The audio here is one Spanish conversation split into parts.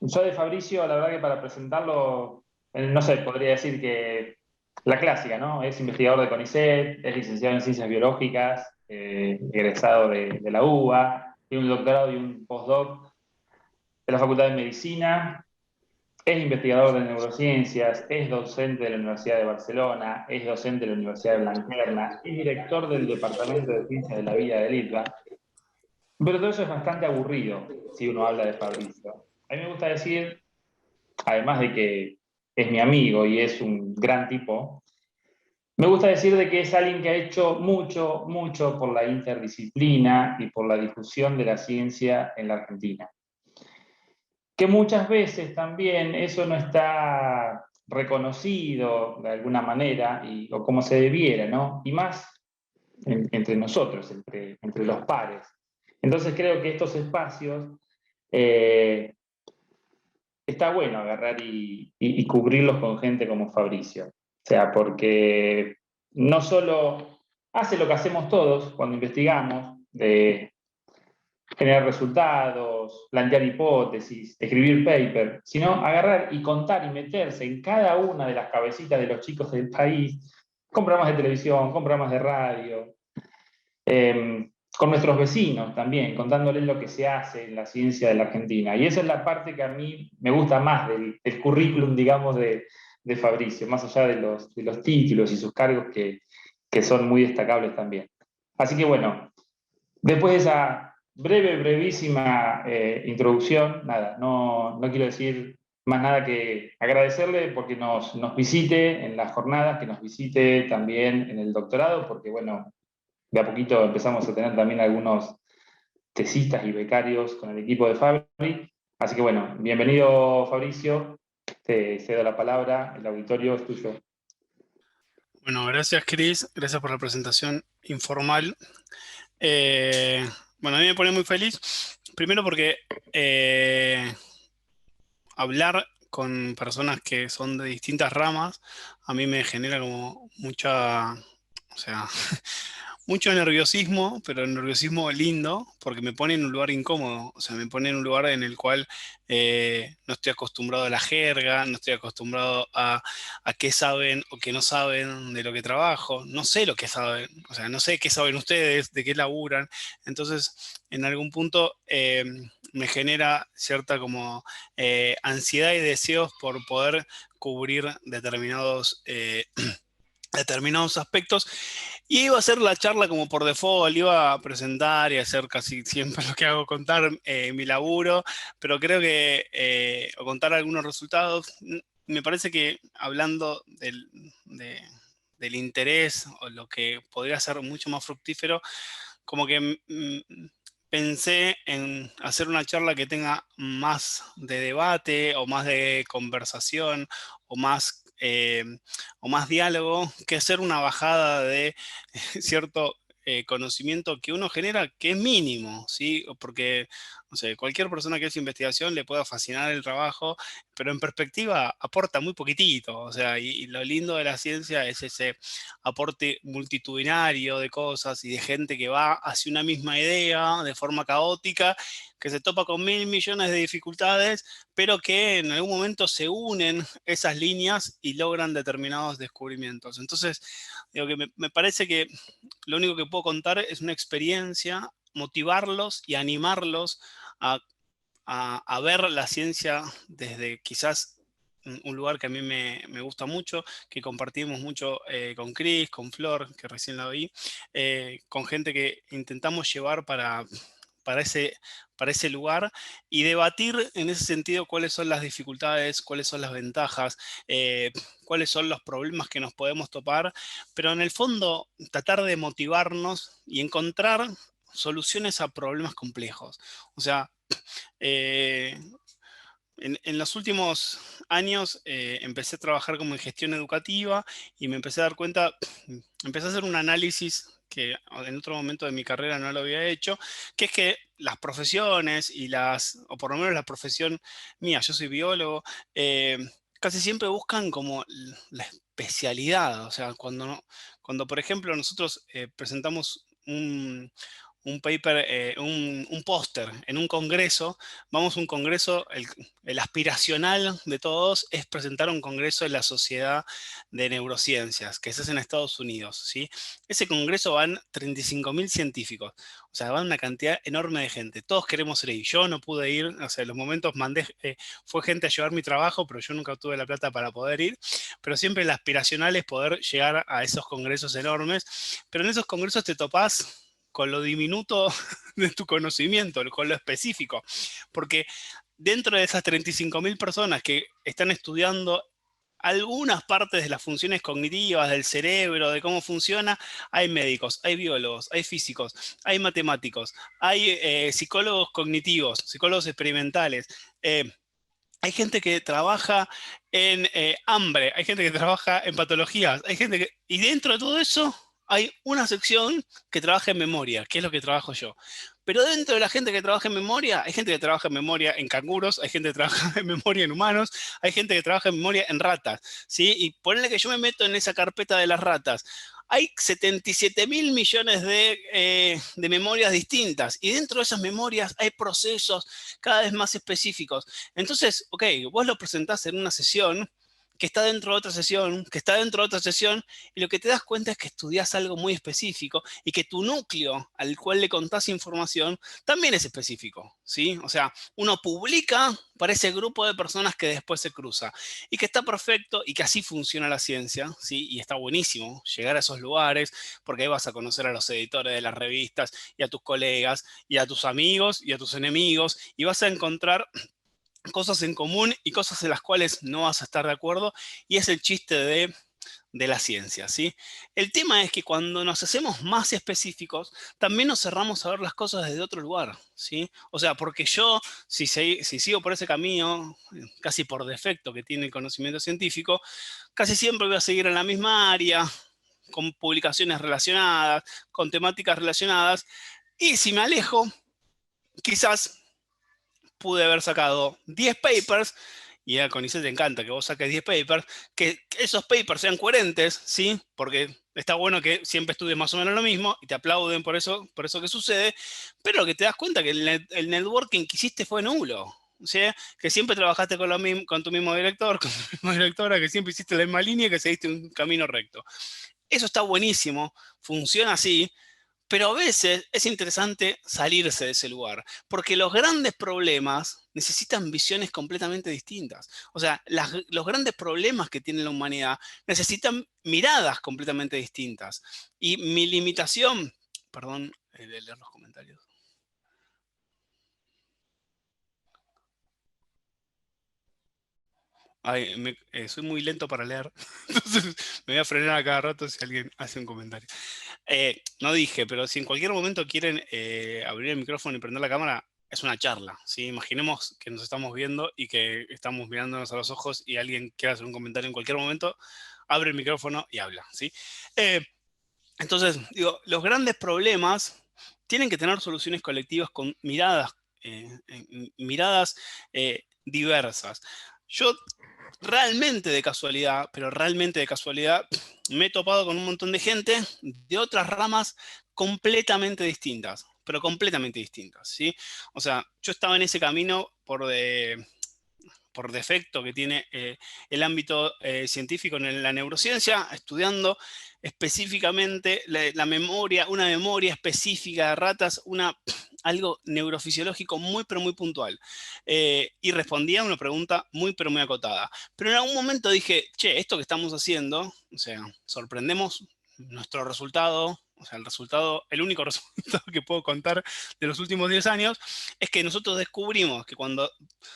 Yo de Fabricio, la verdad que para presentarlo, no sé, podría decir que la clásica, ¿no? Es investigador de CONICET, es licenciado en Ciencias Biológicas, egresado de la UBA, tiene un doctorado y un postdoc de la Facultad de Medicina, es investigador de neurociencias, es docente de la Universidad de Barcelona, es docente de la Universidad de Blanquerna, es director del Departamento de Ciencias de la Vida del ITBA, pero todo eso es bastante aburrido si uno habla de Fabricio. A mí me gusta decir, además de que es mi amigo y es un gran tipo, me gusta decir de que es alguien que ha hecho mucho, mucho por la interdisciplina y por la difusión de la ciencia en la Argentina. Que muchas veces también eso no está reconocido de alguna manera o como se debiera, ¿no? Y más entre nosotros, entre los pares. Entonces creo que estos espacios eh, está bueno agarrar y cubrirlos con gente como Fabricio. O sea, porque no solo hace lo que hacemos todos cuando investigamos, de generar resultados, plantear hipótesis, escribir paper, sino agarrar y contar y meterse en cada una de las cabecitas de los chicos del país, con programas de televisión, con programas de radio, con nuestros vecinos también, contándoles lo que se hace en la ciencia de la Argentina. Y esa es la parte que a mí me gusta más del currículum, digamos, de Fabricio, más allá de los títulos y sus cargos que son muy destacables también. Así que bueno, después de esa brevísima introducción, nada, no quiero decir más nada que agradecerle porque nos visite en las jornadas, que nos visite también en el doctorado, porque bueno, de a poquito empezamos a tener también algunos tesistas y becarios con el equipo de Fabri. Así que bueno, bienvenido Fabricio, te cedo la palabra, el auditorio es tuyo. Bueno, gracias Chris, gracias por la presentación informal. Eh, bueno, a mí me pone muy feliz, primero porque eh, hablar con personas que son de distintas ramas a mí me genera como mucha, o sea, mucho nerviosismo, pero nerviosismo lindo, porque me pone en un lugar incómodo, o sea, me pone en un lugar en el cual no estoy acostumbrado a la jerga, no estoy acostumbrado a qué saben o qué no saben de lo que trabajo, no sé lo que saben, o sea, no sé qué saben ustedes, de qué laburan, entonces en algún punto me genera cierta como ansiedad y deseos por poder cubrir determinados aspectos y iba a hacer la charla como por default, iba a presentar y hacer casi siempre lo que hago, contar mi laburo, pero creo que, o contar algunos resultados, me parece que hablando del interés o lo que podría ser mucho más fructífero, como que pensé en hacer una charla que tenga más de debate o más de conversación o o más diálogo que hacer una bajada de cierto conocimiento que uno genera que es mínimo, ¿sí? Porque, no sé, cualquier persona que hace investigación le pueda fascinar el trabajo, pero en perspectiva aporta muy poquitito, o sea, y lo lindo de la ciencia es ese aporte multitudinario de cosas y de gente que va hacia una misma idea de forma caótica, que se topa con mil millones de dificultades, pero que en algún momento se unen esas líneas y logran determinados descubrimientos. Entonces, digo que me parece que lo único que puedo contar es una experiencia, motivarlos y animarlos a, a ver la ciencia desde quizás un lugar que a mí me gusta mucho, que compartimos mucho con Chris, con Flor, que recién la oí, con gente que intentamos llevar para ese, para ese lugar y debatir en ese sentido cuáles son las dificultades, cuáles son las ventajas, cuáles son los problemas que nos podemos topar, pero en el fondo tratar de motivarnos y encontrar soluciones a problemas complejos. O sea, eh, en los últimos años empecé a trabajar como en gestión educativa y me empecé a dar cuenta, empecé a hacer un análisis que en otro momento de mi carrera no lo había hecho, que es que las profesiones o por lo menos la profesión mía, yo soy biólogo, eh, casi siempre buscan como la especialidad, o sea, cuando por ejemplo nosotros presentamos un paper, un póster en un congreso. Vamos a un congreso, el aspiracional de todos es presentar un congreso de la Sociedad de Neurociencias, que se hace en Estados Unidos, ¿sí? Ese congreso van 35.000 científicos, o sea, van una cantidad enorme de gente. Todos queremos ir ahí. Yo no pude ir, o sea, en los momentos fue gente a llevar mi trabajo, pero yo nunca tuve la plata para poder ir. Pero siempre el aspiracional es poder llegar a esos congresos enormes. Pero en esos congresos te topás con lo diminuto de tu conocimiento, con lo específico. Porque dentro de esas 35.000 personas que están estudiando algunas partes de las funciones cognitivas del cerebro, de cómo funciona, hay médicos, hay biólogos, hay físicos, hay matemáticos, hay psicólogos cognitivos, psicólogos experimentales, hay gente que trabaja en hambre, hay gente que trabaja en patologías, hay gente que... Y dentro de todo eso hay una sección que trabaja en memoria, que es lo que trabajo yo. Pero dentro de la gente que trabaja en memoria, hay gente que trabaja en memoria en canguros, hay gente que trabaja en memoria en humanos, hay gente que trabaja en memoria en ratas, ¿sí? Y ponle que yo me meto en esa carpeta de las ratas. Hay 77 mil millones de memorias distintas y dentro de esas memorias hay procesos cada vez más específicos. Entonces, ok, vos lo presentás en una sesión que está dentro de otra sesión, que está dentro de otra sesión, y lo que te das cuenta es que estudias algo muy específico y que tu núcleo al cual le contás información también es específico, ¿sí? O sea, uno publica para ese grupo de personas que después se cruza y que está perfecto y que así funciona la ciencia, ¿sí? Y está buenísimo llegar a esos lugares porque ahí vas a conocer a los editores de las revistas y a tus colegas y a tus amigos y a tus enemigos y vas a encontrar cosas en común y cosas en las cuales no vas a estar de acuerdo, y es el chiste de la ciencia, ¿sí? El tema es que cuando nos hacemos más específicos, también nos cerramos a ver las cosas desde otro lugar, ¿sí? O sea, porque yo, si sigo por ese camino, casi por defecto que tiene el conocimiento científico, casi siempre voy a seguir en la misma área, con publicaciones relacionadas, con temáticas relacionadas, y si me alejo, quizás pude haber sacado 10 papers, y a CONICET te encanta que vos saques 10 papers, que esos papers sean coherentes, ¿sí? Porque está bueno que siempre estudies más o menos lo mismo, y te aplauden por eso que sucede, pero que te das cuenta que el networking que hiciste fue nulo. ¿Sí? Que siempre trabajaste con tu mismo director, con tu misma directora, que siempre hiciste la misma línea y que seguiste un camino recto. Eso está buenísimo, funciona así, pero a veces es interesante salirse de ese lugar, porque los grandes problemas necesitan visiones completamente distintas. O sea, los grandes problemas que tiene la humanidad necesitan miradas completamente distintas. Y mi limitación, perdón, de leer los comentarios. Ay, soy muy lento para leer, entonces me voy a frenar a cada rato si alguien hace un comentario. No dije, pero si en cualquier momento quieren abrir el micrófono y prender la cámara, es una charla, ¿sí? Imaginemos que nos estamos viendo y que estamos mirándonos a los ojos y alguien quiere hacer un comentario en cualquier momento, abre el micrófono y habla, ¿sí? Entonces, digo, los grandes problemas tienen que tener soluciones colectivas con miradas diversas. Yo realmente de casualidad, pero realmente de casualidad, me he topado con un montón de gente de otras ramas completamente distintas, pero completamente distintas, ¿sí? O sea, yo estaba en ese camino por defecto que tiene el ámbito científico en la neurociencia, estudiando específicamente la memoria, una memoria específica de ratas, algo neurofisiológico muy, pero muy puntual. Y respondía a una pregunta muy, pero muy acotada. Pero en algún momento dije, che, esto que estamos haciendo, o sea, sorprendemos nuestro resultado, o sea, el único resultado que puedo contar de los últimos 10 años, es que nosotros descubrimos que cuando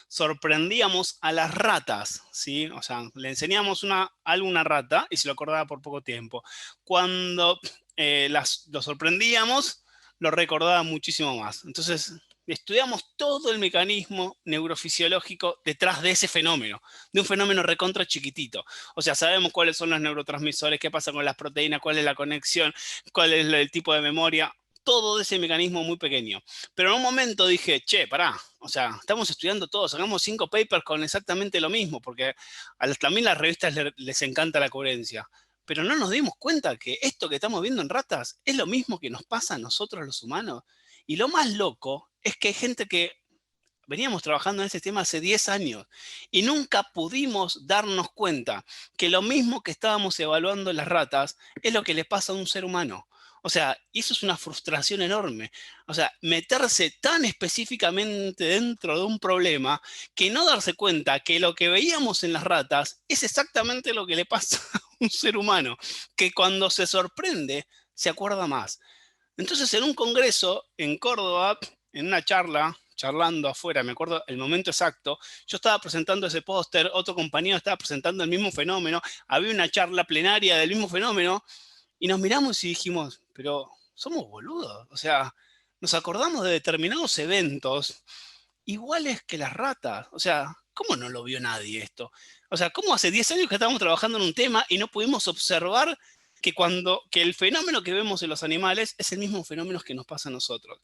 sorprendíamos a las ratas, ¿sí? O sea, le enseñamos algo a una rata y se lo acordaba por poco tiempo. Cuando lo sorprendíamos, lo recordaba muchísimo más. Entonces, estudiamos todo el mecanismo neurofisiológico detrás de ese fenómeno, de un fenómeno recontra chiquitito. O sea, sabemos cuáles son los neurotransmisores, qué pasa con las proteínas, cuál es la conexión, cuál es el tipo de memoria, todo ese mecanismo muy pequeño. Pero en un momento dije, che, pará, o sea, estamos estudiando todo, sacamos 5 papers con exactamente lo mismo, porque también las revistas les encanta la coherencia. Pero no nos dimos cuenta que esto que estamos viendo en ratas es lo mismo que nos pasa a nosotros los humanos. Y lo más loco es que hay gente que veníamos trabajando en este tema hace 10 años y nunca pudimos darnos cuenta que lo mismo que estábamos evaluando en las ratas es lo que le pasa a un ser humano. O sea, y eso es una frustración enorme. O sea, meterse tan específicamente dentro de un problema que no darse cuenta que lo que veíamos en las ratas es exactamente lo que le pasa a un ser humano, que cuando se sorprende se acuerda más. Entonces, en un congreso en Córdoba, en una charlando afuera, me acuerdo el momento exacto, yo estaba presentando ese póster, otro compañero estaba presentando el mismo fenómeno, había una charla plenaria del mismo fenómeno, y nos miramos y dijimos, pero somos boludos, o sea, nos acordamos de determinados eventos iguales que las ratas, o sea, ¿cómo no lo vio nadie esto? O sea, ¿cómo hace 10 años que estábamos trabajando en un tema y no pudimos observar que el fenómeno que vemos en los animales es el mismo fenómeno que nos pasa a nosotros?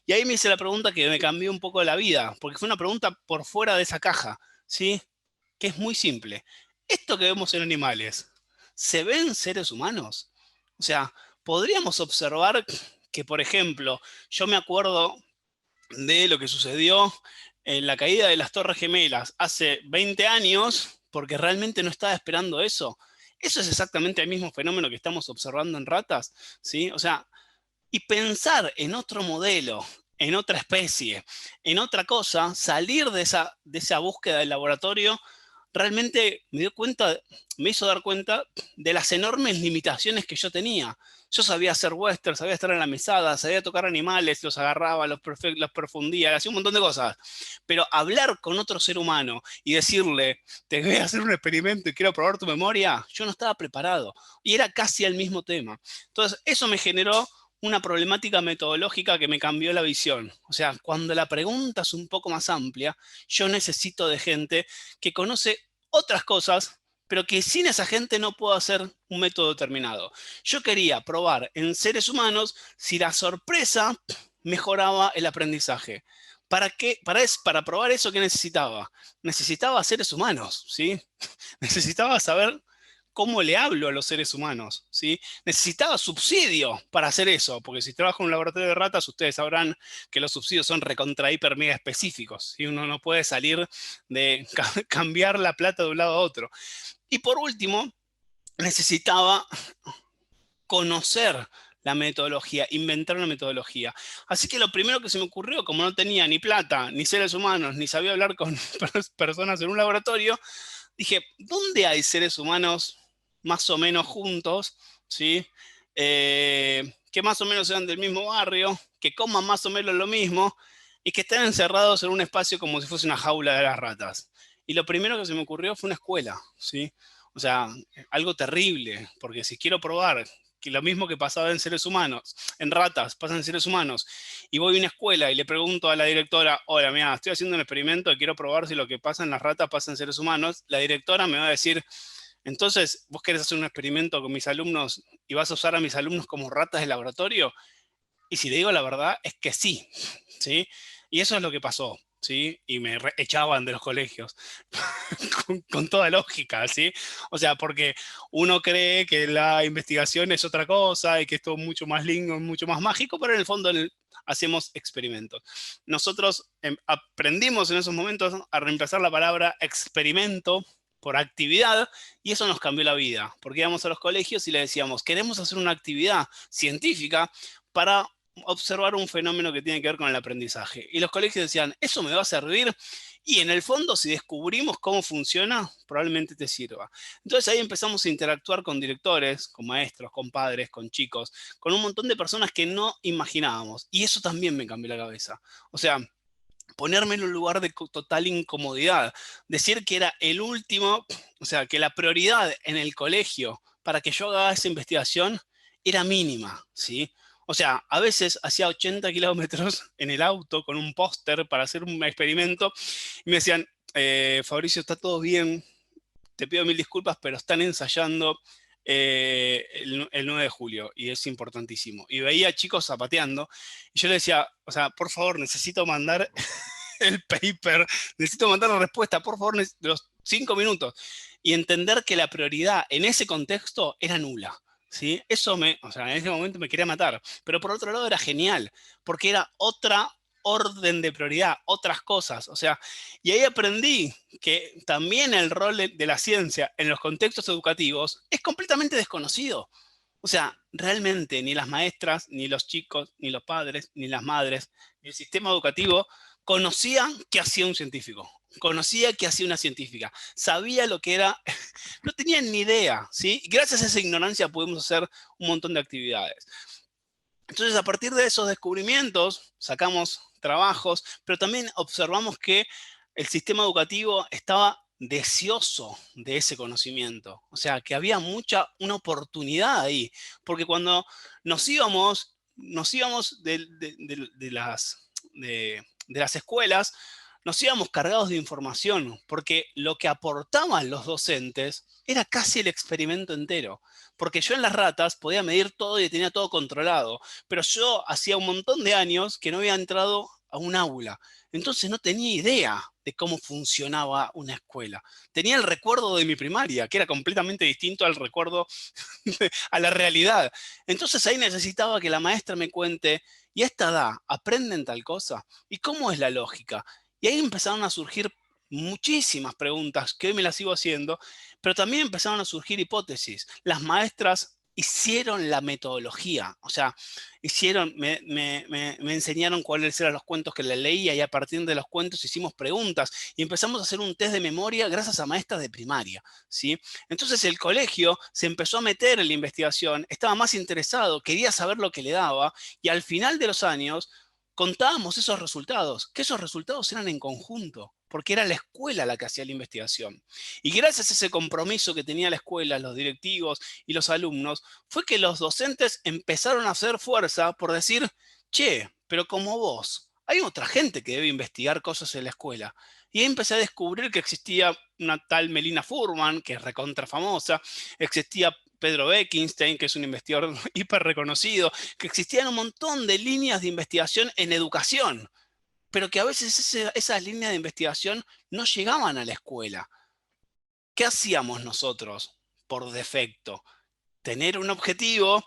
Y ahí me hice la pregunta que me cambió un poco la vida, porque fue una pregunta por fuera de esa caja, ¿sí? Que es muy simple. ¿Esto que vemos en animales, se ve en seres humanos? O sea, podríamos observar que, por ejemplo, yo me acuerdo de lo que sucedió en la caída de las Torres Gemelas hace 20 años, porque realmente no estaba esperando eso. Eso es exactamente el mismo fenómeno que estamos observando en ratas, ¿sí? O sea, y pensar en otro modelo, en otra especie, en otra cosa, salir de esa búsqueda del laboratorio, realmente me hizo dar cuenta de las enormes limitaciones que yo tenía. Yo sabía hacer western, sabía estar en la mesada, sabía tocar animales, los agarraba, los profundía, hacía un montón de cosas. Pero hablar con otro ser humano y decirle, te voy a hacer un experimento y quiero probar tu memoria, yo no estaba preparado. Y era casi el mismo tema. Entonces, eso me generó una problemática metodológica que me cambió la visión. O sea, cuando la pregunta es un poco más amplia, yo necesito de gente que conoce otras cosas, pero que sin esa gente no puedo hacer un método determinado. Yo quería probar en seres humanos si la sorpresa mejoraba el aprendizaje. ¿Para qué? Para probar eso, ¿qué necesitaba? Necesitaba seres humanos, ¿sí? Necesitaba saber cómo le hablo a los seres humanos, ¿sí? Necesitaba subsidio para hacer eso, porque si trabajo en un laboratorio de ratas, ustedes sabrán que los subsidios son recontra hiper mega específicos, y uno no puede salir de cambiar la plata de un lado a otro. Y por último, necesitaba conocer la metodología, inventar una metodología. Así que lo primero que se me ocurrió, como no tenía ni plata, ni seres humanos, ni sabía hablar con personas en un laboratorio, dije, ¿dónde hay seres humanos más o menos juntos, ¿sí? Que más o menos sean del mismo barrio, que coman más o menos lo mismo y que estén encerrados en un espacio como si fuese una jaula de las ratas? Y lo primero que se me ocurrió fue una escuela, ¿sí? O sea, algo terrible, porque si quiero probar que lo mismo que pasaba en seres humanos, en ratas, pasa en seres humanos, y voy a una escuela y le pregunto a la directora, hola, mira, estoy haciendo un experimento y quiero probar si lo que pasa en las ratas pasa en seres humanos, la directora me va a decir, entonces, ¿vos querés hacer un experimento con mis alumnos y vas a usar a mis alumnos como ratas de laboratorio? Y si le digo la verdad, es que sí, ¿sí? Y eso es lo que pasó, ¿sí? Y me echaban de los colegios, con toda lógica, ¿sí? O sea, porque uno cree que la investigación es otra cosa y que esto es mucho más lindo, mucho más mágico, pero en el fondo hacemos experimentos. Nosotros aprendimos en esos momentos a reemplazar la palabra experimento por actividad, y eso nos cambió la vida, porque íbamos a los colegios y le decíamos, queremos hacer una actividad científica para observar un fenómeno que tiene que ver con el aprendizaje. Y los colegios decían, ¿eso me va a servir? Y en el fondo, si descubrimos cómo funciona, probablemente te sirva. Entonces ahí empezamos a interactuar con directores, con maestros, con padres, con chicos, con un montón de personas que no imaginábamos. Y eso también me cambió la cabeza. O sea, ponerme en un lugar de total incomodidad, decir que era el último, o sea, que la prioridad en el colegio para que yo haga esa investigación era mínima, ¿sí? O sea, a veces hacía 80 kilómetros en el auto con un póster para hacer un experimento y me decían, Fabricio, está todo bien, te pido mil disculpas, pero están ensayando el 9 de julio y es importantísimo. Y veía chicos zapateando y yo le decía, o sea, por favor, necesito mandar el paper, necesito mandar la respuesta, por favor, de los 5 minutos. Y entender que la prioridad en ese contexto era nula, ¿sí? O sea, en ese momento me quería matar. Pero por otro lado era genial, porque era otra orden de prioridad, otras cosas. O sea, y ahí aprendí que también el rol de la ciencia en los contextos educativos es completamente desconocido. O sea, realmente ni las maestras, ni los chicos, ni los padres, ni las madres, ni el sistema educativo conocían qué hacía un científico, conocía qué hacía una científica, sabía lo que era, no tenían ni idea, ¿sí? Y gracias a esa ignorancia pudimos hacer un montón de actividades. Entonces, a partir de esos descubrimientos, sacamos trabajos, pero también observamos que el sistema educativo estaba deseoso de ese conocimiento. O sea, que había una oportunidad ahí. Porque cuando nos íbamos de las escuelas, nos íbamos cargados de información, porque lo que aportaban los docentes era casi el experimento entero. Porque yo en las ratas podía medir todo y tenía todo controlado, pero yo hacía un montón de años que no había entrado a un aula. Entonces no tenía idea de cómo funcionaba una escuela. Tenía el recuerdo de mi primaria, que era completamente distinto al recuerdo, a la realidad. Entonces ahí necesitaba que la maestra me cuente, ¿y a esta edad aprenden tal cosa? ¿Y cómo es la lógica? Y ahí empezaron a surgir muchísimas preguntas que hoy me las sigo haciendo, pero también empezaron a surgir hipótesis. Las maestras hicieron la metodología, o sea, me enseñaron cuáles eran los cuentos que le leía y a partir de los cuentos hicimos preguntas y empezamos a hacer un test de memoria gracias a maestras de primaria, ¿sí? Entonces el colegio se empezó a meter en la investigación, estaba más interesado, quería saber lo que le daba y al final de los años contábamos esos resultados, que esos resultados eran en conjunto, porque era la escuela la que hacía la investigación. Y gracias a ese compromiso que tenía la escuela, los directivos y los alumnos, fue que los docentes empezaron a hacer fuerza por decir, che, pero como vos, hay otra gente que debe investigar cosas en la escuela. Y ahí empecé a descubrir que existía una tal Melina Furman, que es recontra famosa, existía Pedro Bekenstein, que es un investigador hiper reconocido, que existían un montón de líneas de investigación en educación, pero que a veces esas líneas de investigación no llegaban a la escuela. ¿Qué hacíamos nosotros por defecto? Tener un objetivo,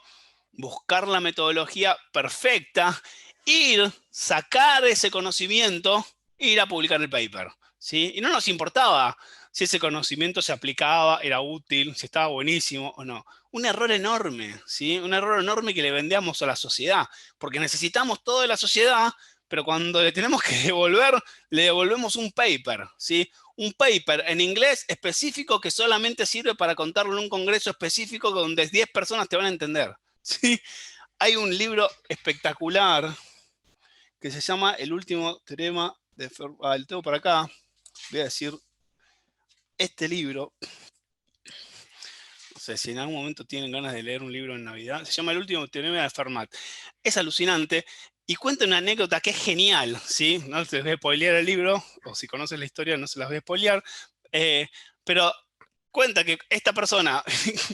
buscar la metodología perfecta, ir, sacar ese conocimiento, ir a publicar el paper, ¿sí? Y no nos importaba si ese conocimiento se aplicaba, era útil, si estaba buenísimo o no. Un error enorme, ¿sí? Un error enorme que le vendíamos a la sociedad, porque necesitamos todo de la sociedad, pero cuando le tenemos que devolver, le devolvemos un paper, ¿sí? Un paper en inglés específico que solamente sirve para contarlo en un congreso específico donde 10 personas te van a entender, ¿sí? Hay un libro espectacular que se llama El último teorema de Fermat. Lo tengo por acá. Voy a decir este libro. No sé si en algún momento tienen ganas de leer un libro en Navidad. Se llama El último teorema de Fermat. Es alucinante y cuenta una anécdota que es genial, ¿sí? No se les voy a spoilear el libro, o si conocen la historia no se las voy a spoilear. Pero cuenta que esta persona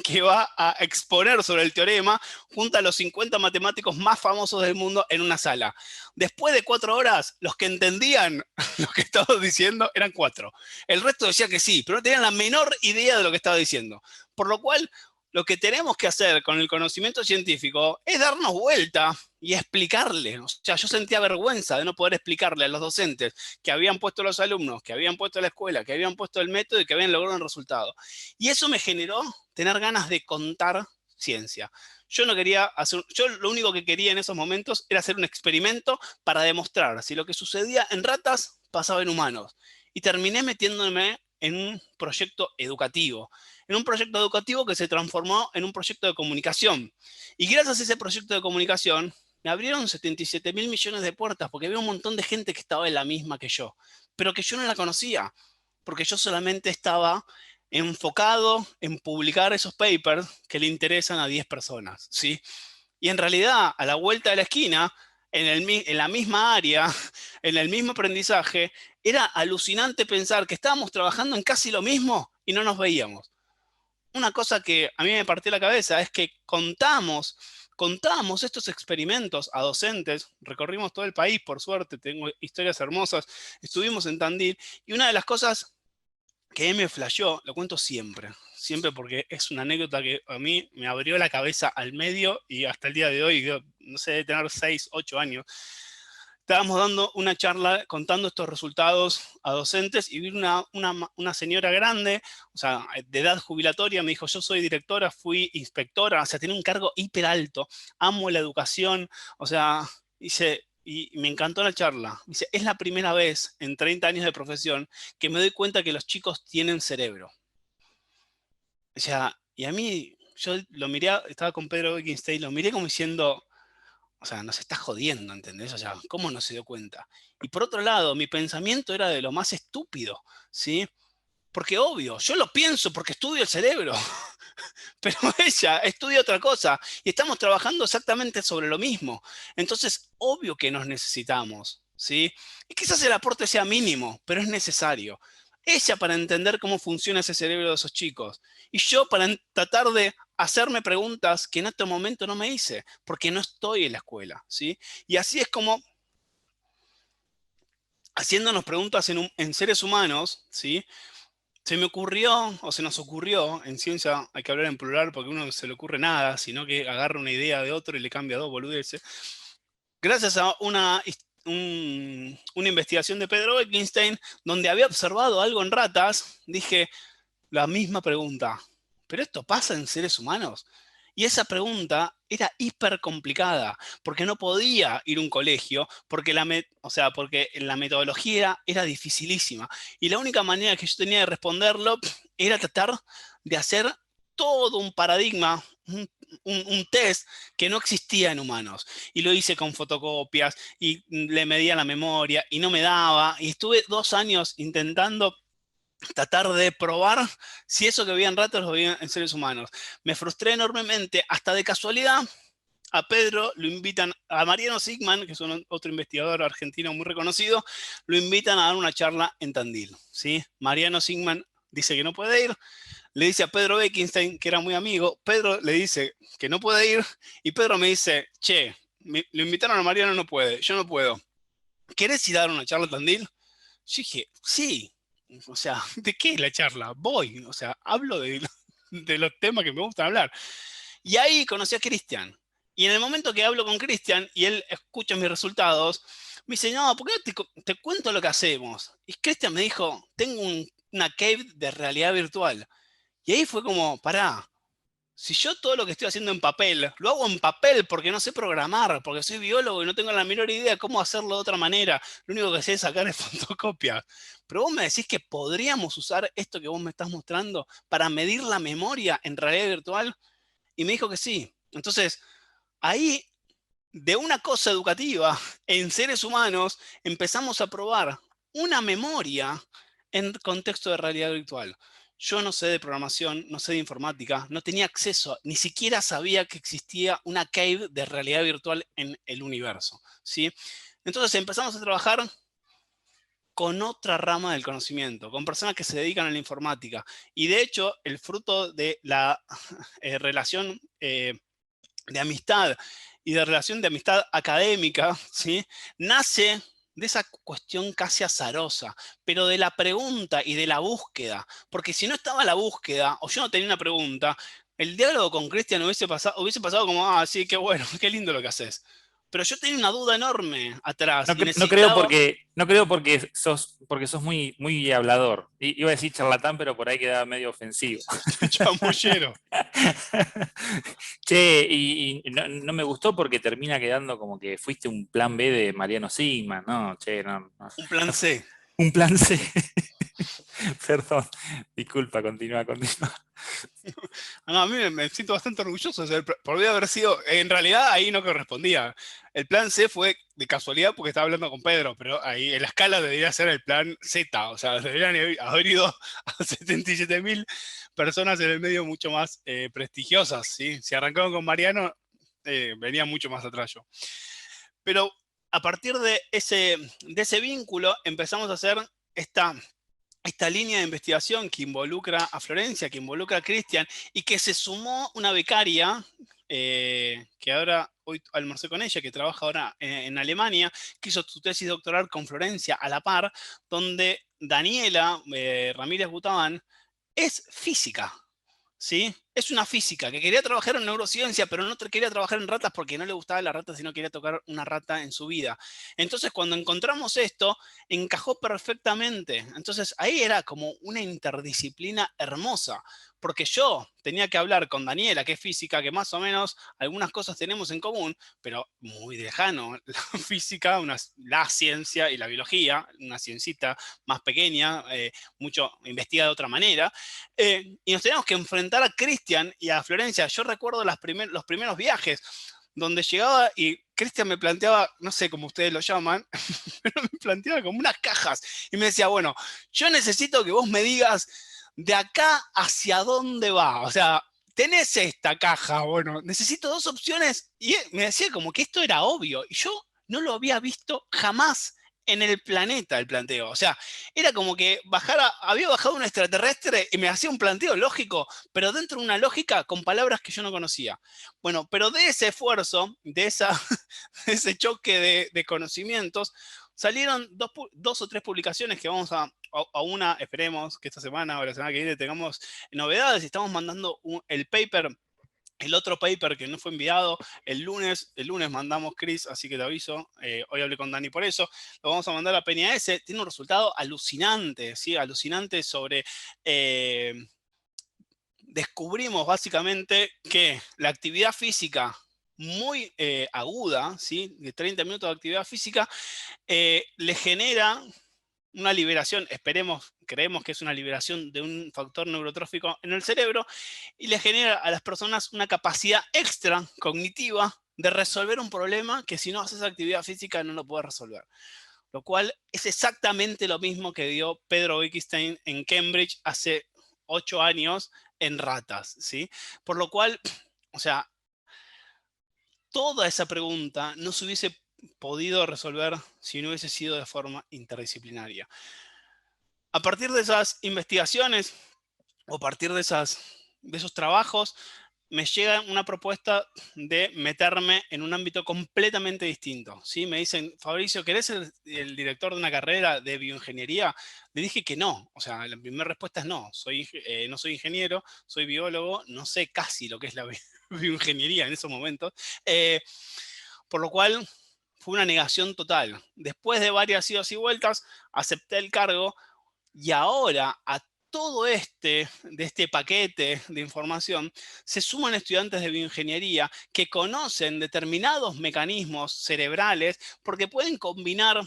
que va a exponer sobre el teorema junta a los 50 matemáticos más famosos del mundo en una sala. Después de 4 horas, los que entendían lo que estaba diciendo eran 4. El resto decía que sí, pero no tenían la menor idea de lo que estaba diciendo. Por lo cual, lo que tenemos que hacer con el conocimiento científico es darnos vuelta y explicarle. O sea, yo sentía vergüenza de no poder explicarle a los docentes que habían puesto los alumnos, que habían puesto la escuela, que habían puesto el método y que habían logrado un resultado. Y eso me generó tener ganas de contar ciencia. Yo no quería hacer, yo lo único que quería en esos momentos era hacer un experimento para demostrar si lo que sucedía en ratas pasaba en humanos. Y terminé metiéndome en un proyecto educativo. En un proyecto educativo que se transformó en un proyecto de comunicación. Y gracias a ese proyecto de comunicación, me abrieron 77.000 millones de puertas, porque había un montón de gente que estaba en la misma que yo, pero que yo no la conocía, porque yo solamente estaba enfocado en publicar esos papers que le interesan a 10 personas, ¿sí? Y en realidad, a la vuelta de la esquina, en la misma área, en el mismo aprendizaje, era alucinante pensar que estábamos trabajando en casi lo mismo y no nos veíamos. Una cosa que a mí me partió la cabeza es que contábamos estos experimentos a docentes, recorrimos todo el país, por suerte, tengo historias hermosas, estuvimos en Tandil, y una de las cosas que a mí me flasheó, lo cuento siempre, siempre porque es una anécdota que a mí me abrió la cabeza al medio y hasta el día de hoy, no sé, de tener 6, 8 años. Estábamos dando una charla contando estos resultados a docentes y vi una señora grande, o sea, de edad jubilatoria, me dijo, yo soy directora, fui inspectora, o sea, tenía un cargo hiper alto, amo la educación, o sea, dice, y me encantó la charla. Dice, es la primera vez en 30 años de profesión que me doy cuenta que los chicos tienen cerebro. O sea, y a mí, yo lo miré, estaba con Pedro Wittgenstein, lo miré como diciendo, o sea, nos está jodiendo, ¿entendés? O sea, ¿cómo no se dio cuenta? Y por otro lado, mi pensamiento era de lo más estúpido, ¿sí? Porque obvio, yo lo pienso porque estudio el cerebro, pero ella estudia otra cosa y estamos trabajando exactamente sobre lo mismo. Entonces, obvio que nos necesitamos, ¿sí? Y quizás el aporte sea mínimo, pero es necesario. Ella para entender cómo funciona ese cerebro de esos chicos y yo para tratar de hacerme preguntas que en este momento no me hice, porque no estoy en la escuela, ¿sí? Y así es como, haciéndonos preguntas en seres humanos, ¿sí? Se me ocurrió, o se nos ocurrió, en ciencia hay que hablar en plural porque a uno no se le ocurre nada, sino que agarra una idea de otro y le cambia dos boludeces. Gracias a una investigación de Pedro Wittgenstein, donde había observado algo en ratas, dije la misma pregunta. ¿Pero esto pasa en seres humanos? Y esa pregunta era hiper complicada, porque no podía ir a un colegio, porque o sea, porque la metodología era dificilísima. Y la única manera que yo tenía de responderlo era tratar de hacer todo un paradigma, un test que no existía en humanos. Y lo hice con fotocopias, y le medía la memoria, y no me daba. Y estuve 2 años intentando tratar de probar si eso que veía en ratas lo veía en seres humanos. Me frustré enormemente, hasta de casualidad, a Pedro lo invitan, a Mariano Sigman, que es otro investigador argentino muy reconocido, lo invitan a dar una charla en Tandil, ¿sí? Mariano Sigman dice que no puede ir, le dice a Pedro Wittgenstein, que era muy amigo, Pedro le dice que no puede ir, y Pedro me dice, che, lo invitaron a Mariano, no puede, yo no puedo. ¿Querés ir a dar una charla en Tandil? Yo dije, sí. O sea, ¿de qué es la charla? Voy. O sea, hablo de los temas que me gustan hablar. Y ahí conocí a Cristian. Y en el momento que hablo con Cristian y él escucha mis resultados, me dice, no, ¿por qué no te cuento lo que hacemos? Y Cristian me dijo, tengo una cave de realidad virtual. Y ahí fue como, pará, si yo todo lo que estoy haciendo en papel, lo hago en papel porque no sé programar, porque soy biólogo y no tengo la menor idea de cómo hacerlo de otra manera, lo único que sé es sacar es fotocopias. Pero vos me decís que podríamos usar esto que vos me estás mostrando para medir la memoria en realidad virtual, y me dijo que sí. Entonces, ahí, de una cosa educativa en seres humanos, empezamos a probar una memoria en contexto de realidad virtual. Yo no sé de programación, no sé de informática, no tenía acceso, ni siquiera sabía que existía una cave de realidad virtual en el universo, ¿sí? Entonces empezamos a trabajar con otra rama del conocimiento, con personas que se dedican a la informática. Y de hecho, el fruto de la relación de amistad y de relación de amistad académica, ¿sí? Nace de esa cuestión casi azarosa, pero de la pregunta y de la búsqueda. Porque si no estaba la búsqueda, o yo no tenía una pregunta, el diálogo con Cristian hubiese pasado como, ah, sí, qué bueno, qué lindo lo que haces. Pero yo tenía una duda enorme atrás No, y no creo necesitaba... porque sos muy, muy hablador. Iba a decir charlatán, pero por ahí quedaba medio ofensivo. Chamullero. Che, y no me gustó porque termina quedando como que fuiste un plan B de Mariano Sigma, ¿no? Che, Un plan C. un plan C. Perdón, disculpa, continúa. No, a mí me siento bastante orgulloso de ser, podría haber sido, en realidad ahí no correspondía. El plan C fue de casualidad porque estaba hablando con Pedro, pero ahí en la escala debería ser el plan Z, o sea, deberían haber ido a 77.000 personas en el medio mucho más prestigiosas, ¿sí? Si arrancaron con Mariano, venía mucho más atrás yo. Pero a partir de ese vínculo empezamos a hacer esta línea de investigación que involucra a Florencia, que involucra a Cristian, y que se sumó una becaria, que ahora hoy almorcé con ella, que trabaja ahora en Alemania, que hizo su tesis doctoral con Florencia a la par, donde Daniela Ramírez Butabán es física. ¿sí? Es una física que quería trabajar en neurociencia, pero no quería trabajar en ratas porque no le gustaba la rata, sino quería tocar una rata en su vida. Entonces, cuando encontramos esto, encajó perfectamente. Entonces, ahí era como una interdisciplina hermosa, porque yo tenía que hablar con Daniela, que es física, que más o menos algunas cosas tenemos en común, pero muy lejano. La física, la ciencia y la biología, una ciencita más pequeña, mucho investiga de otra manera. Y nos teníamos que enfrentar a Cristian y a Florencia. Yo recuerdo los primeros viajes donde llegaba y Cristian me planteaba, no sé cómo ustedes lo llaman, pero me planteaba como unas cajas y me decía, bueno, yo necesito que vos me digas de acá hacia dónde va. O sea, tenés esta caja, bueno, necesito 2 opciones. Y me decía como que esto era obvio y yo no lo había visto jamás en el planeta el planteo. O sea, era como que había bajado un extraterrestre y me hacía un planteo lógico, pero dentro de una lógica con palabras que yo no conocía. Bueno, pero de ese esfuerzo, de ese choque de conocimientos, salieron 2 o 3 publicaciones que vamos a una, esperemos que esta semana o la semana que viene tengamos novedades y estamos mandando el paper. El otro paper que no fue enviado el lunes mandamos, Chris, así que te aviso, hoy hablé con Dani por eso, lo vamos a mandar a PNAS, tiene un resultado alucinante, ¿sí? Alucinante sobre, descubrimos básicamente que la actividad física muy aguda, ¿sí? De 30 minutos de actividad física, le genera una liberación, creemos que es una liberación de un factor neurotrófico en el cerebro y le genera a las personas una capacidad extra cognitiva de resolver un problema que si no haces actividad física no lo puedes resolver. Lo cual es exactamente lo mismo que dio Pedro Wittgenstein en Cambridge hace 8 años en ratas, ¿sí? Por lo cual, o sea, toda esa pregunta no se hubiese podido resolver si no hubiese sido de forma interdisciplinaria. A partir de esas investigaciones o a partir de esos trabajos, me llega una propuesta de meterme en un ámbito completamente distinto, ¿sí? Me dicen, Fabricio, ¿querés ser el director de una carrera de bioingeniería? Le dije que no, o sea, la primera respuesta es no. No soy ingeniero, soy biólogo, no sé casi lo que es la bioingeniería en esos momentos. Eh, por lo cual, fue una negación total. Después de varias idas y vueltas, acepté el cargo y ahora a todo de este paquete de información, se suman estudiantes de bioingeniería que conocen determinados mecanismos cerebrales porque pueden combinar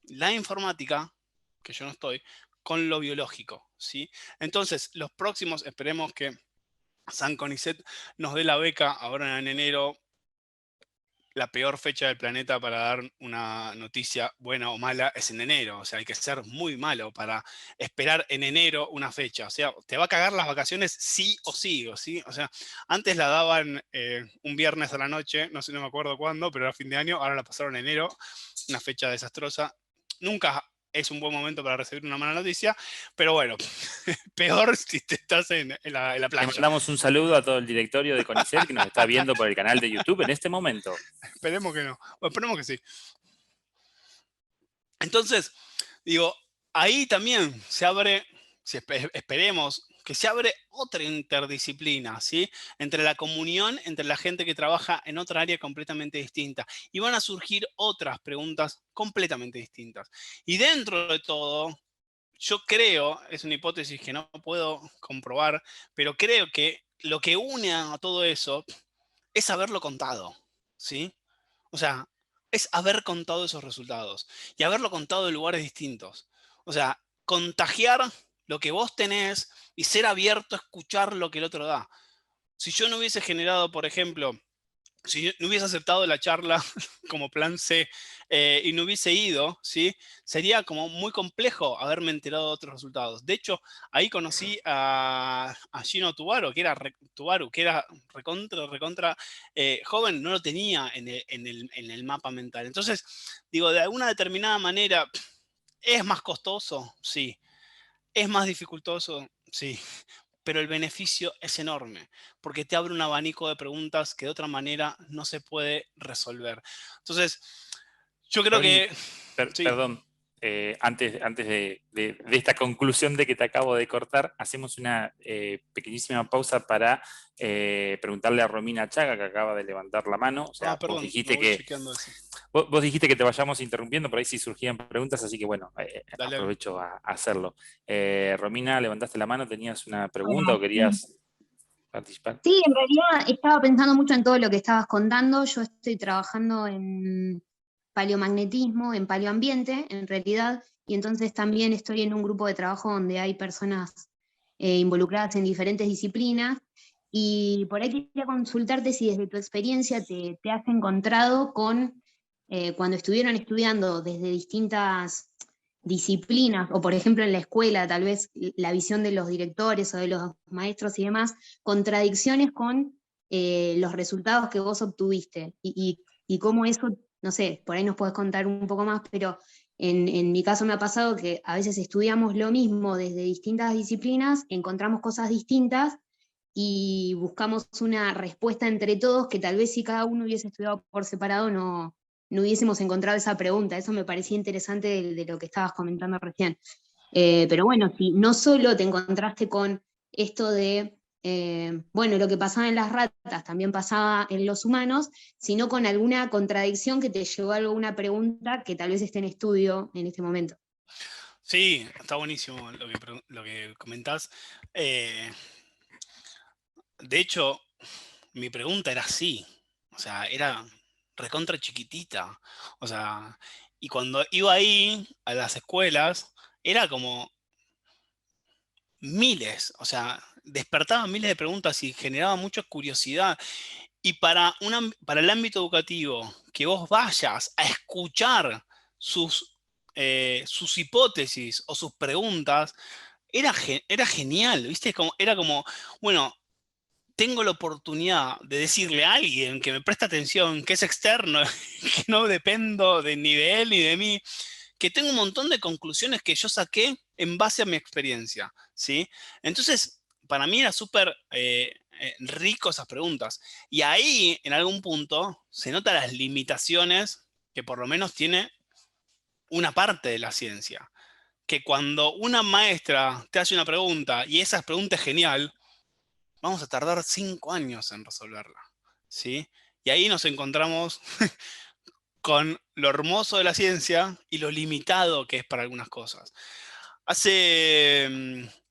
la informática, que yo no estoy, con lo biológico, ¿sí? Entonces, los próximos, esperemos que San Conicet nos dé la beca ahora en enero. La peor fecha del planeta para dar una noticia buena o mala es en enero. O sea, hay que ser muy malo para esperar en enero una fecha. O sea, te va a cagar las vacaciones sí o sí. O sea, antes la daban un viernes a la noche, no sé, no me acuerdo cuándo, pero era fin de año, ahora la pasaron en enero, una fecha desastrosa. Nunca es un buen momento para recibir una mala noticia, pero bueno, peor si te estás en la Le playa. mandamos un saludo a todo el directorio de CONICET que nos está viendo por el canal de YouTube en este momento. Esperemos que no. Bueno, esperemos que sí. Entonces, digo, ahí también se abre, si esperemos, que se abre otra interdisciplina, ¿sí? Entre la comunión, entre la gente que trabaja en otra área completamente distinta. Y van a surgir otras preguntas completamente distintas. Y dentro de todo, yo creo, es una hipótesis que no puedo comprobar, pero creo que lo que une a todo eso es haberlo contado, ¿sí? O sea, es haber contado esos resultados y haberlo contado en lugares distintos. O sea, contagiar lo que vos tenés y ser abierto a escuchar lo que el otro da. Si yo no hubiese generado, por ejemplo, si no hubiese aceptado la charla como plan C y no hubiese ido, ¿sí? Sería como muy complejo haberme enterado de otros resultados. De hecho, ahí conocí a Gino Tubaru, que era recontra joven, no lo tenía en el mapa mental. Entonces, digo, de alguna determinada manera, ¿es más costoso? Sí. ¿Es más dificultoso? Sí, pero el beneficio es enorme, porque te abre un abanico de preguntas que de otra manera no se puede resolver. Entonces, yo creo Fabri, que, sí, perdón, antes de esta conclusión de que te acabo de cortar, hacemos una pequeñísima pausa para preguntarle a Romina Chaga, que acaba de levantar la mano. O sea, vos Perdón, me dijiste voy que chequeando eso. vos dijiste que te vayamos interrumpiendo, por ahí sí surgían preguntas, así que bueno, Dale. aprovecho a hacerlo. Romina, levantaste la mano, ¿tenías una pregunta Hola, o sí. querías participar? Sí, en realidad estaba pensando mucho en todo lo que estabas contando. Yo estoy trabajando en paleomagnetismo, en paleoambiente, en realidad, y entonces también estoy en un grupo de trabajo donde hay personas involucradas en diferentes disciplinas. Y por ahí quería consultarte si desde tu experiencia te has encontrado con, cuando estuvieron estudiando desde distintas disciplinas, o por ejemplo en la escuela, tal vez la visión de los directores o de los maestros y demás, contradicciones con los resultados que vos obtuviste y cómo eso, no sé, por ahí nos puedes contar un poco más, pero en mi caso me ha pasado que a veces estudiamos lo mismo desde distintas disciplinas, encontramos cosas distintas y buscamos una respuesta entre todos que tal vez si cada uno hubiese estudiado por separado no hubiésemos encontrado esa pregunta. Eso me parecía interesante de lo que estabas comentando recién. Pero bueno, si no solo te encontraste con esto de, bueno, lo que pasaba en las ratas también pasaba en los humanos, sino con alguna contradicción que te llevó a alguna pregunta que tal vez esté en estudio en este momento. Sí, está buenísimo lo que comentás. De hecho, mi pregunta era así. O sea, era recontra chiquitita. O sea, y cuando iba ahí a las escuelas, era como miles. O sea, despertaba miles de preguntas y generaba mucha curiosidad. Y para el ámbito educativo, que vos vayas a escuchar sus hipótesis o sus preguntas, era genial, ¿viste? Era como, bueno, tengo la oportunidad de decirle a alguien que me presta atención, que es externo, que no dependo ni de él ni de mí, que tengo un montón de conclusiones que yo saqué en base a mi experiencia, ¿sí? Entonces, para mí era súper rico esas preguntas. Y ahí, en algún punto, se notan las limitaciones que por lo menos tiene una parte de la ciencia. Que cuando una maestra te hace una pregunta y esa pregunta es genial, vamos a tardar 5 años en resolverla, ¿sí? Y ahí nos encontramos con lo hermoso de la ciencia y lo limitado que es para algunas cosas. Hace,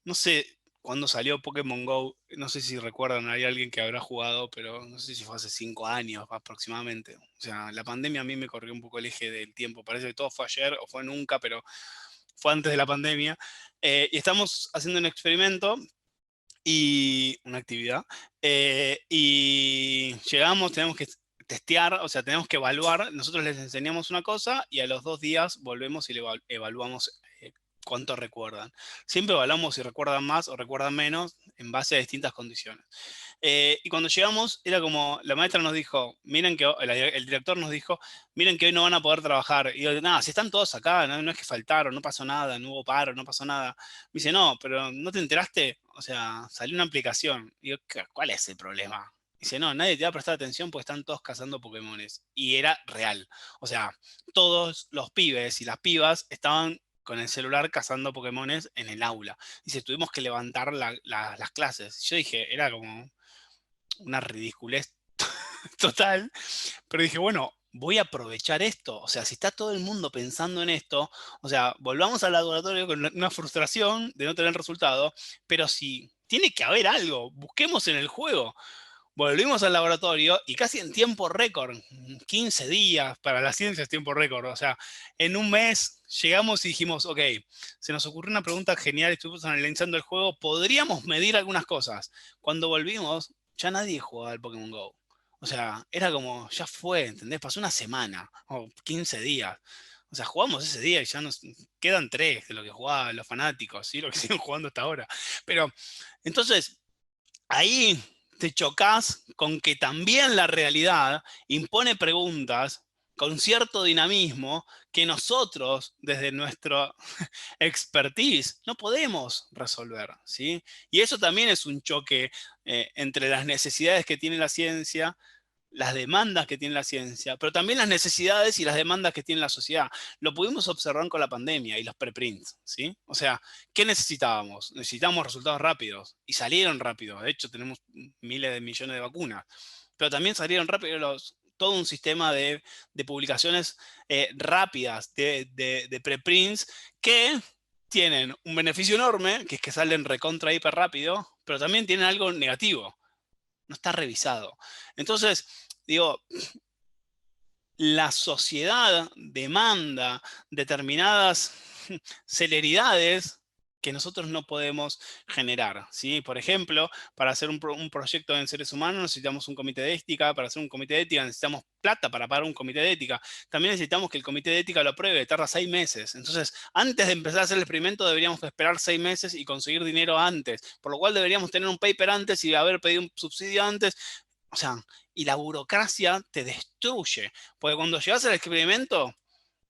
no sé cuándo salió Pokémon Go, no sé si recuerdan, hay alguien que habrá jugado, pero no sé si fue hace 5 años aproximadamente. O sea, la pandemia a mí me corrió un poco el eje del tiempo, parece que todo fue ayer o fue nunca, pero fue antes de la pandemia. Y estamos haciendo un experimento y una actividad. Y llegamos, tenemos que testear, o sea, tenemos que evaluar. Nosotros les enseñamos una cosa y a los 2 días volvemos y le evaluamos cuánto recuerdan. Siempre evaluamos si recuerdan más o recuerdan menos en base a distintas condiciones. Y cuando llegamos, era como, la maestra nos dijo, miren que, el director nos dijo, miren que hoy no van a poder trabajar. Y yo, nada, si están todos acá, no es que faltaron, no pasó nada, no hubo paro, no pasó nada. Me dice, no, pero ¿no te enteraste? O sea, salió una aplicación. Y yo, ¿cuál es el problema? Dice, no, nadie te va a prestar atención porque están todos cazando Pokémones. Y era real. O sea, todos los pibes y las pibas estaban con el celular cazando Pokémones en el aula. Dice, tuvimos que levantar las clases. Yo dije, era como una ridiculez total, pero dije, bueno, voy a aprovechar esto. O sea, si está todo el mundo pensando en esto, o sea, volvamos al laboratorio con una frustración de no tener resultado, pero si tiene que haber algo, busquemos en el juego. Volvimos al laboratorio y casi en tiempo récord, 15 días para la ciencia es tiempo récord, o sea, en un mes llegamos y dijimos, ok, se nos ocurrió una pregunta genial, estuvimos analizando el juego, podríamos medir algunas cosas. Cuando volvimos, ya nadie jugaba al Pokémon Go. O sea, era como, ya fue, ¿entendés? Pasó una semana o 15 días. O sea, jugamos ese día y ya nos quedan 3 de lo que jugaban los fanáticos, ¿sí? Lo que siguen jugando hasta ahora. Pero, entonces, ahí te chocas con que también la realidad impone preguntas con cierto dinamismo que nosotros, desde nuestro expertise, no podemos resolver, ¿sí? Y eso también es un choque entre las necesidades que tiene la ciencia las demandas que tiene la ciencia, pero también las necesidades y las demandas que tiene la sociedad. Lo pudimos observar con la pandemia y los preprints, ¿sí? O sea, ¿qué necesitábamos? Necesitábamos resultados rápidos y salieron rápidos. De hecho, tenemos miles de millones de vacunas, pero también salieron rápidos todo un sistema de publicaciones rápidas, de preprints, que tienen un beneficio enorme, que es que salen recontra hiper rápido, pero también tienen algo negativo. No está revisado. Entonces, digo, la sociedad demanda determinadas celeridades que nosotros no podemos generar, ¿sí? Por ejemplo, para hacer un proyecto en seres humanos necesitamos un comité de ética. Para hacer un comité de ética necesitamos plata para pagar un comité de ética. También necesitamos que el comité de ética lo apruebe, tarda 6 meses. Entonces, antes de empezar a hacer el experimento deberíamos esperar 6 meses y conseguir dinero antes, por lo cual deberíamos tener un paper antes y haber pedido un subsidio antes. O sea, y la burocracia te destruye, porque cuando llegas al experimento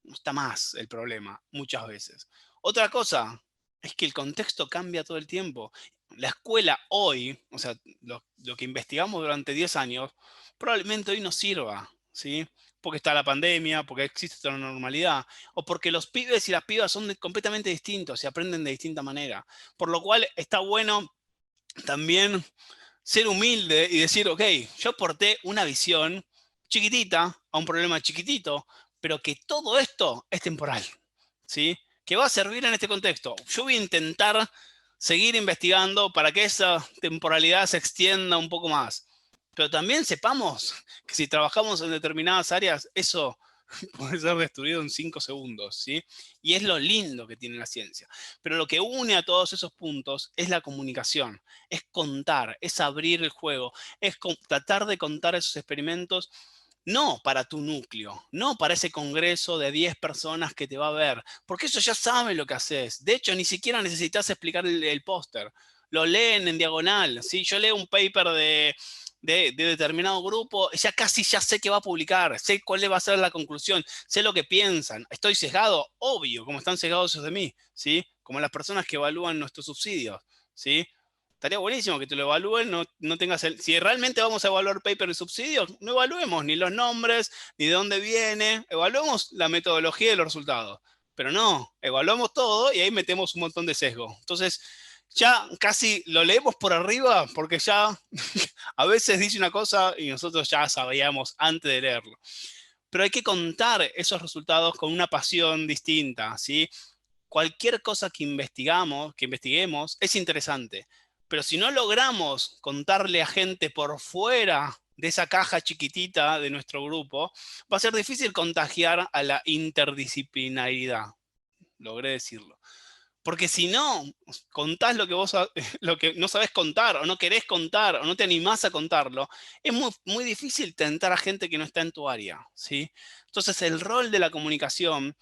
no está más el problema, muchas veces. Otra cosa es que el contexto cambia todo el tiempo. La escuela hoy, o sea, lo que investigamos durante 10 años, probablemente hoy no sirva, ¿sí? Porque está la pandemia, porque existe otra normalidad, o porque los pibes y las pibas son completamente distintos y aprenden de distinta manera. Por lo cual está bueno también ser humilde y decir, ok, yo aporté una visión chiquitita a un problema chiquitito, pero que todo esto es temporal, ¿sí? Que va a servir en este contexto. Yo voy a intentar seguir investigando para que esa temporalidad se extienda un poco más. Pero también sepamos que si trabajamos en determinadas áreas, eso puede ser destruido en 5 segundos, ¿sí? Y es lo lindo que tiene la ciencia. Pero lo que une a todos esos puntos es la comunicación, es contar, es abrir el juego, es tratar de contar esos experimentos no para tu núcleo, no para ese congreso de 10 personas que te va a ver, porque eso ya sabe lo que haces. De hecho, ni siquiera necesitas explicar el póster. Lo leen en diagonal, ¿sí? Yo leo un paper de determinado grupo, ya casi ya sé qué va a publicar, sé cuál va a ser la conclusión, sé lo que piensan. ¿Estoy sesgado? Obvio, como están sesgados esos de mí, ¿sí? Como las personas que evalúan nuestros subsidios, ¿sí? Estaría buenísimo que te lo evalúen, no tengas si realmente vamos a evaluar paper de subsidios, no evaluemos ni los nombres, ni de dónde viene, evaluemos la metodología y los resultados. Pero no, evaluamos todo y ahí metemos un montón de sesgo. Entonces, ya casi lo leemos por arriba porque ya a veces dice una cosa y nosotros ya sabíamos antes de leerlo. Pero hay que contar esos resultados con una pasión distinta, ¿sí? Cualquier cosa que investiguemos es interesante. Pero si no logramos contarle a gente por fuera de esa caja chiquitita de nuestro grupo, va a ser difícil contagiar a la interdisciplinaridad. Logré decirlo. Porque si no contás lo que no sabés contar, o no querés contar, o no te animás a contarlo, es muy, muy difícil tentar a gente que no está en tu área, ¿sí? Entonces, el rol de la comunicación,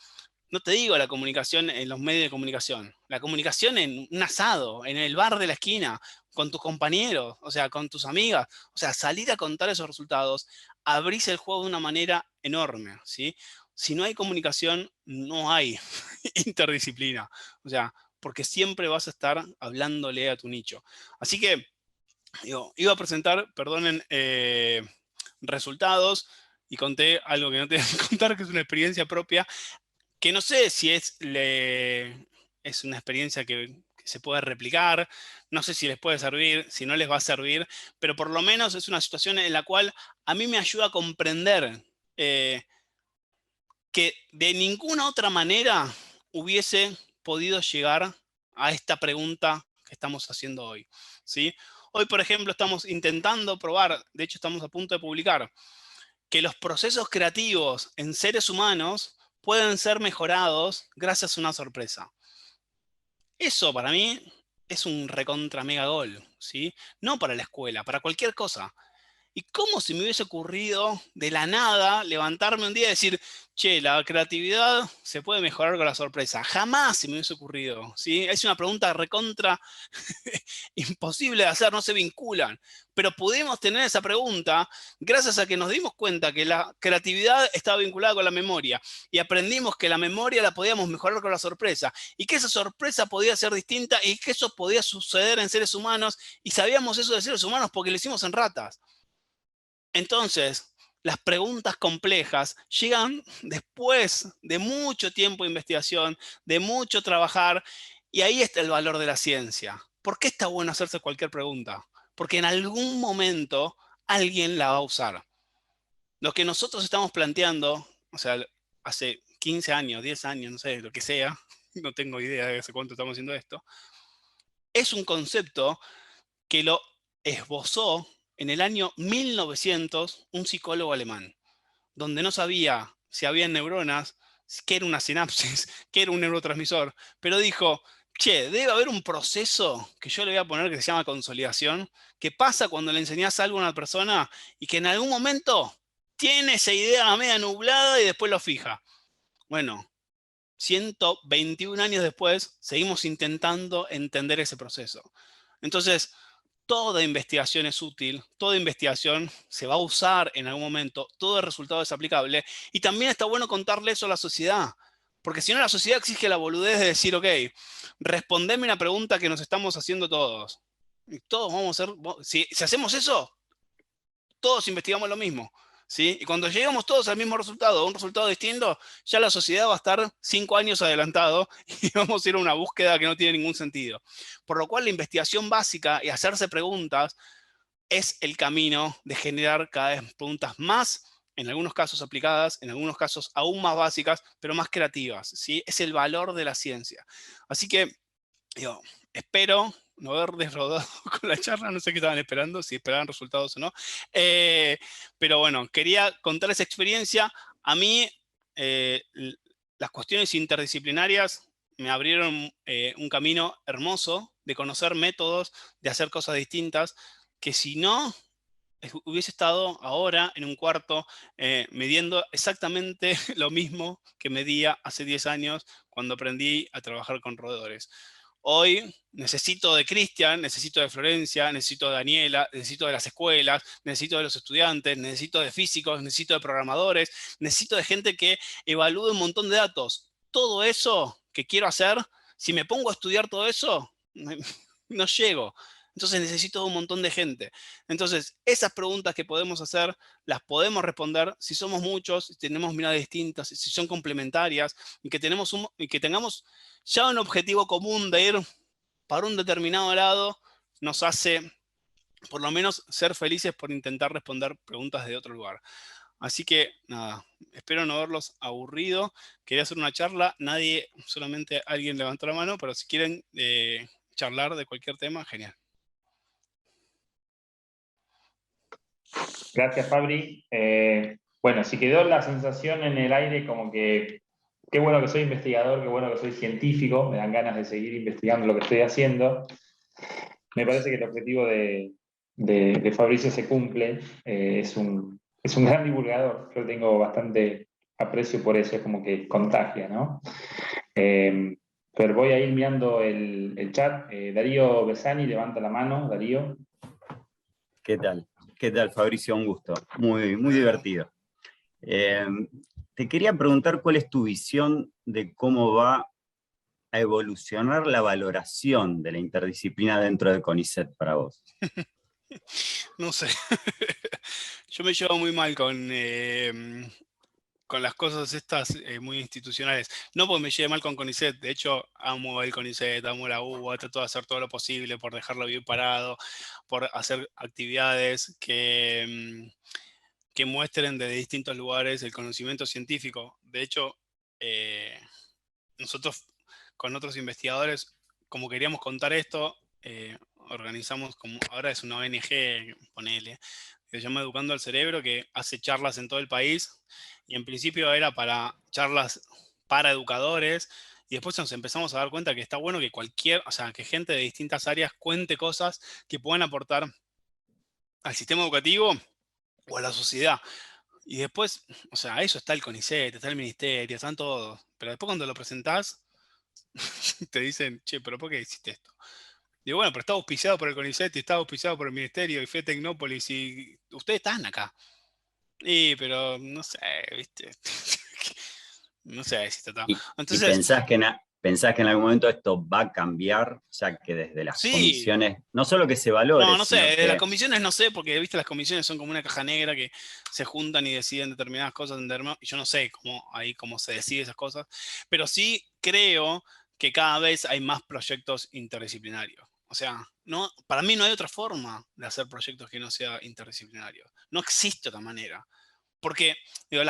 no te digo la comunicación en los medios de comunicación, la comunicación en un asado, en el bar de la esquina, con tus compañeros, o sea, con tus amigas, o sea, salir a contar esos resultados, abrís el juego de una manera enorme, ¿sí? Si no hay comunicación, no hay interdisciplina, o sea, porque siempre vas a estar hablándole a tu nicho. Así que, digo, iba a presentar, perdonen, resultados, y conté algo que no te voy a contar, que es una experiencia propia, que no sé si es una experiencia que se puede replicar, no sé si les puede servir, si no les va a servir, pero por lo menos es una situación en la cual a mí me ayuda a comprender que de ninguna otra manera hubiese podido llegar a esta pregunta que estamos haciendo hoy, ¿sí? Hoy, por ejemplo, estamos intentando probar, de hecho estamos a punto de publicar, que los procesos creativos en seres humanos pueden ser mejorados gracias a una sorpresa. Eso para mí es un recontra mega gol, ¿sí? No para la escuela, para cualquier cosa. ¿Y cómo se me hubiese ocurrido de la nada levantarme un día y decir, che, la creatividad se puede mejorar con la sorpresa? Jamás se me hubiese ocurrido, ¿sí? Es una pregunta recontra imposible de hacer, no se vinculan. Pero pudimos tener esa pregunta gracias a que nos dimos cuenta que la creatividad estaba vinculada con la memoria y aprendimos que la memoria la podíamos mejorar con la sorpresa y que esa sorpresa podía ser distinta y que eso podía suceder en seres humanos y sabíamos eso de seres humanos porque lo hicimos en ratas. Entonces, las preguntas complejas llegan después de mucho tiempo de investigación, de mucho trabajar, y ahí está el valor de la ciencia. ¿Por qué está bueno hacerse cualquier pregunta? Porque en algún momento alguien la va a usar. Lo que nosotros estamos planteando, o sea, hace 15 años, 10 años, no sé, lo que sea, no tengo idea de hace cuánto estamos haciendo esto, es un concepto que lo esbozó en el año 1900 un psicólogo alemán, donde no sabía si había neuronas, qué era una sinapsis, qué era un neurotransmisor, pero dijo, che, debe haber un proceso que yo le voy a poner que se llama consolidación, que pasa cuando le enseñás algo a una persona y que en algún momento tiene esa idea media nublada y después lo fija. Bueno, 121 años después, seguimos intentando entender ese proceso. Entonces, toda investigación es útil, toda investigación se va a usar en algún momento, todo el resultado es aplicable, y también está bueno contarle eso a la sociedad, porque si no la sociedad exige la boludez de decir, ok, respondeme una pregunta que nos estamos haciendo todos. Y todos vamos a hacer, si hacemos eso, todos investigamos lo mismo, ¿sí? Y cuando llegamos todos al mismo resultado, a un resultado distinto, ya la sociedad va a estar 5 años adelantado y vamos a ir a una búsqueda que no tiene ningún sentido. Por lo cual la investigación básica y hacerse preguntas es el camino de generar cada vez preguntas más, en algunos casos aplicadas, en algunos casos aún más básicas, pero más creativas, ¿sí? Es el valor de la ciencia. Así que, digo, espero no haber desrodado con la charla, no sé qué estaban esperando, si esperaban resultados o no. Pero bueno, quería contar esa experiencia. A mí, las cuestiones interdisciplinarias me abrieron un camino hermoso de conocer métodos, de hacer cosas distintas, que si no, hubiese estado ahora en un cuarto midiendo exactamente lo mismo que medía hace 10 años cuando aprendí a trabajar con roedores. Hoy necesito de Cristian, necesito de Florencia, necesito de Daniela, necesito de las escuelas, necesito de los estudiantes, necesito de físicos, necesito de programadores, necesito de gente que evalúe un montón de datos. Todo eso que quiero hacer, si me pongo a estudiar todo eso, no llego. Entonces necesito de un montón de gente. Entonces, esas preguntas que podemos hacer, las podemos responder si somos muchos, si tenemos miradas distintas, si son complementarias, y que tengamos ya un objetivo común de ir para un determinado lado, nos hace por lo menos ser felices por intentar responder preguntas de otro lugar. Así que, nada, espero no haberlos aburrido. Quería hacer una charla, solamente alguien levantó la mano, pero si quieren charlar de cualquier tema, genial. Gracias, Fabri. Bueno, si quedó la sensación en el aire como que qué bueno que soy investigador, qué bueno que soy científico, me dan ganas de seguir investigando lo que estoy haciendo. Me parece que el objetivo de Fabricio se cumple. Es un gran divulgador. Yo tengo bastante aprecio por eso, es como que contagia, ¿no? Pero voy a ir mirando el chat. Darío Besani levanta la mano. Darío. ¿Qué tal? ¿Qué tal, Fabricio? Un gusto. Muy, muy divertido. Te quería preguntar cuál es tu visión de cómo va a evolucionar la valoración de la interdisciplina dentro de CONICET para vos. No sé. Yo me llevo muy mal con las cosas estas muy institucionales. No porque me lleve mal con CONICET, de hecho amo el CONICET, amo la UBA, trato de hacer todo lo posible por dejarlo bien parado, por hacer actividades que muestren desde distintos lugares el conocimiento científico. De hecho, nosotros con otros investigadores, como queríamos contar esto, organizamos, como ahora es una ONG, ponele, que se llama Educando al Cerebro, que hace charlas en todo el país, y en principio era para charlas para educadores, y después nos empezamos a dar cuenta que está bueno que que gente de distintas áreas cuente cosas que puedan aportar al sistema educativo o a la sociedad. Y después, o sea, eso está el CONICET, está el ministerio, están todos, pero después cuando lo presentás, te dicen, che, pero ¿por qué hiciste esto? Digo, bueno, pero está auspiciado por el CONICET y está auspiciado por el Ministerio y fue Tecnópolis y ustedes están acá. Pero no sé, ¿viste? No sé si está todo. ¿Y Entonces, ¿Pensás que en algún momento esto va a cambiar? O sea, que desde las Sí. comisiones, no solo que se valore, No sé, sino de las que... comisiones no sé, porque viste, las comisiones son como una caja negra que se juntan y deciden determinadas cosas, y yo no sé cómo se decide esas cosas, pero sí creo que cada vez hay más proyectos interdisciplinarios. O sea, no, para mí no hay otra forma de hacer proyectos que no sea interdisciplinario. No existe otra manera. Porque, digo,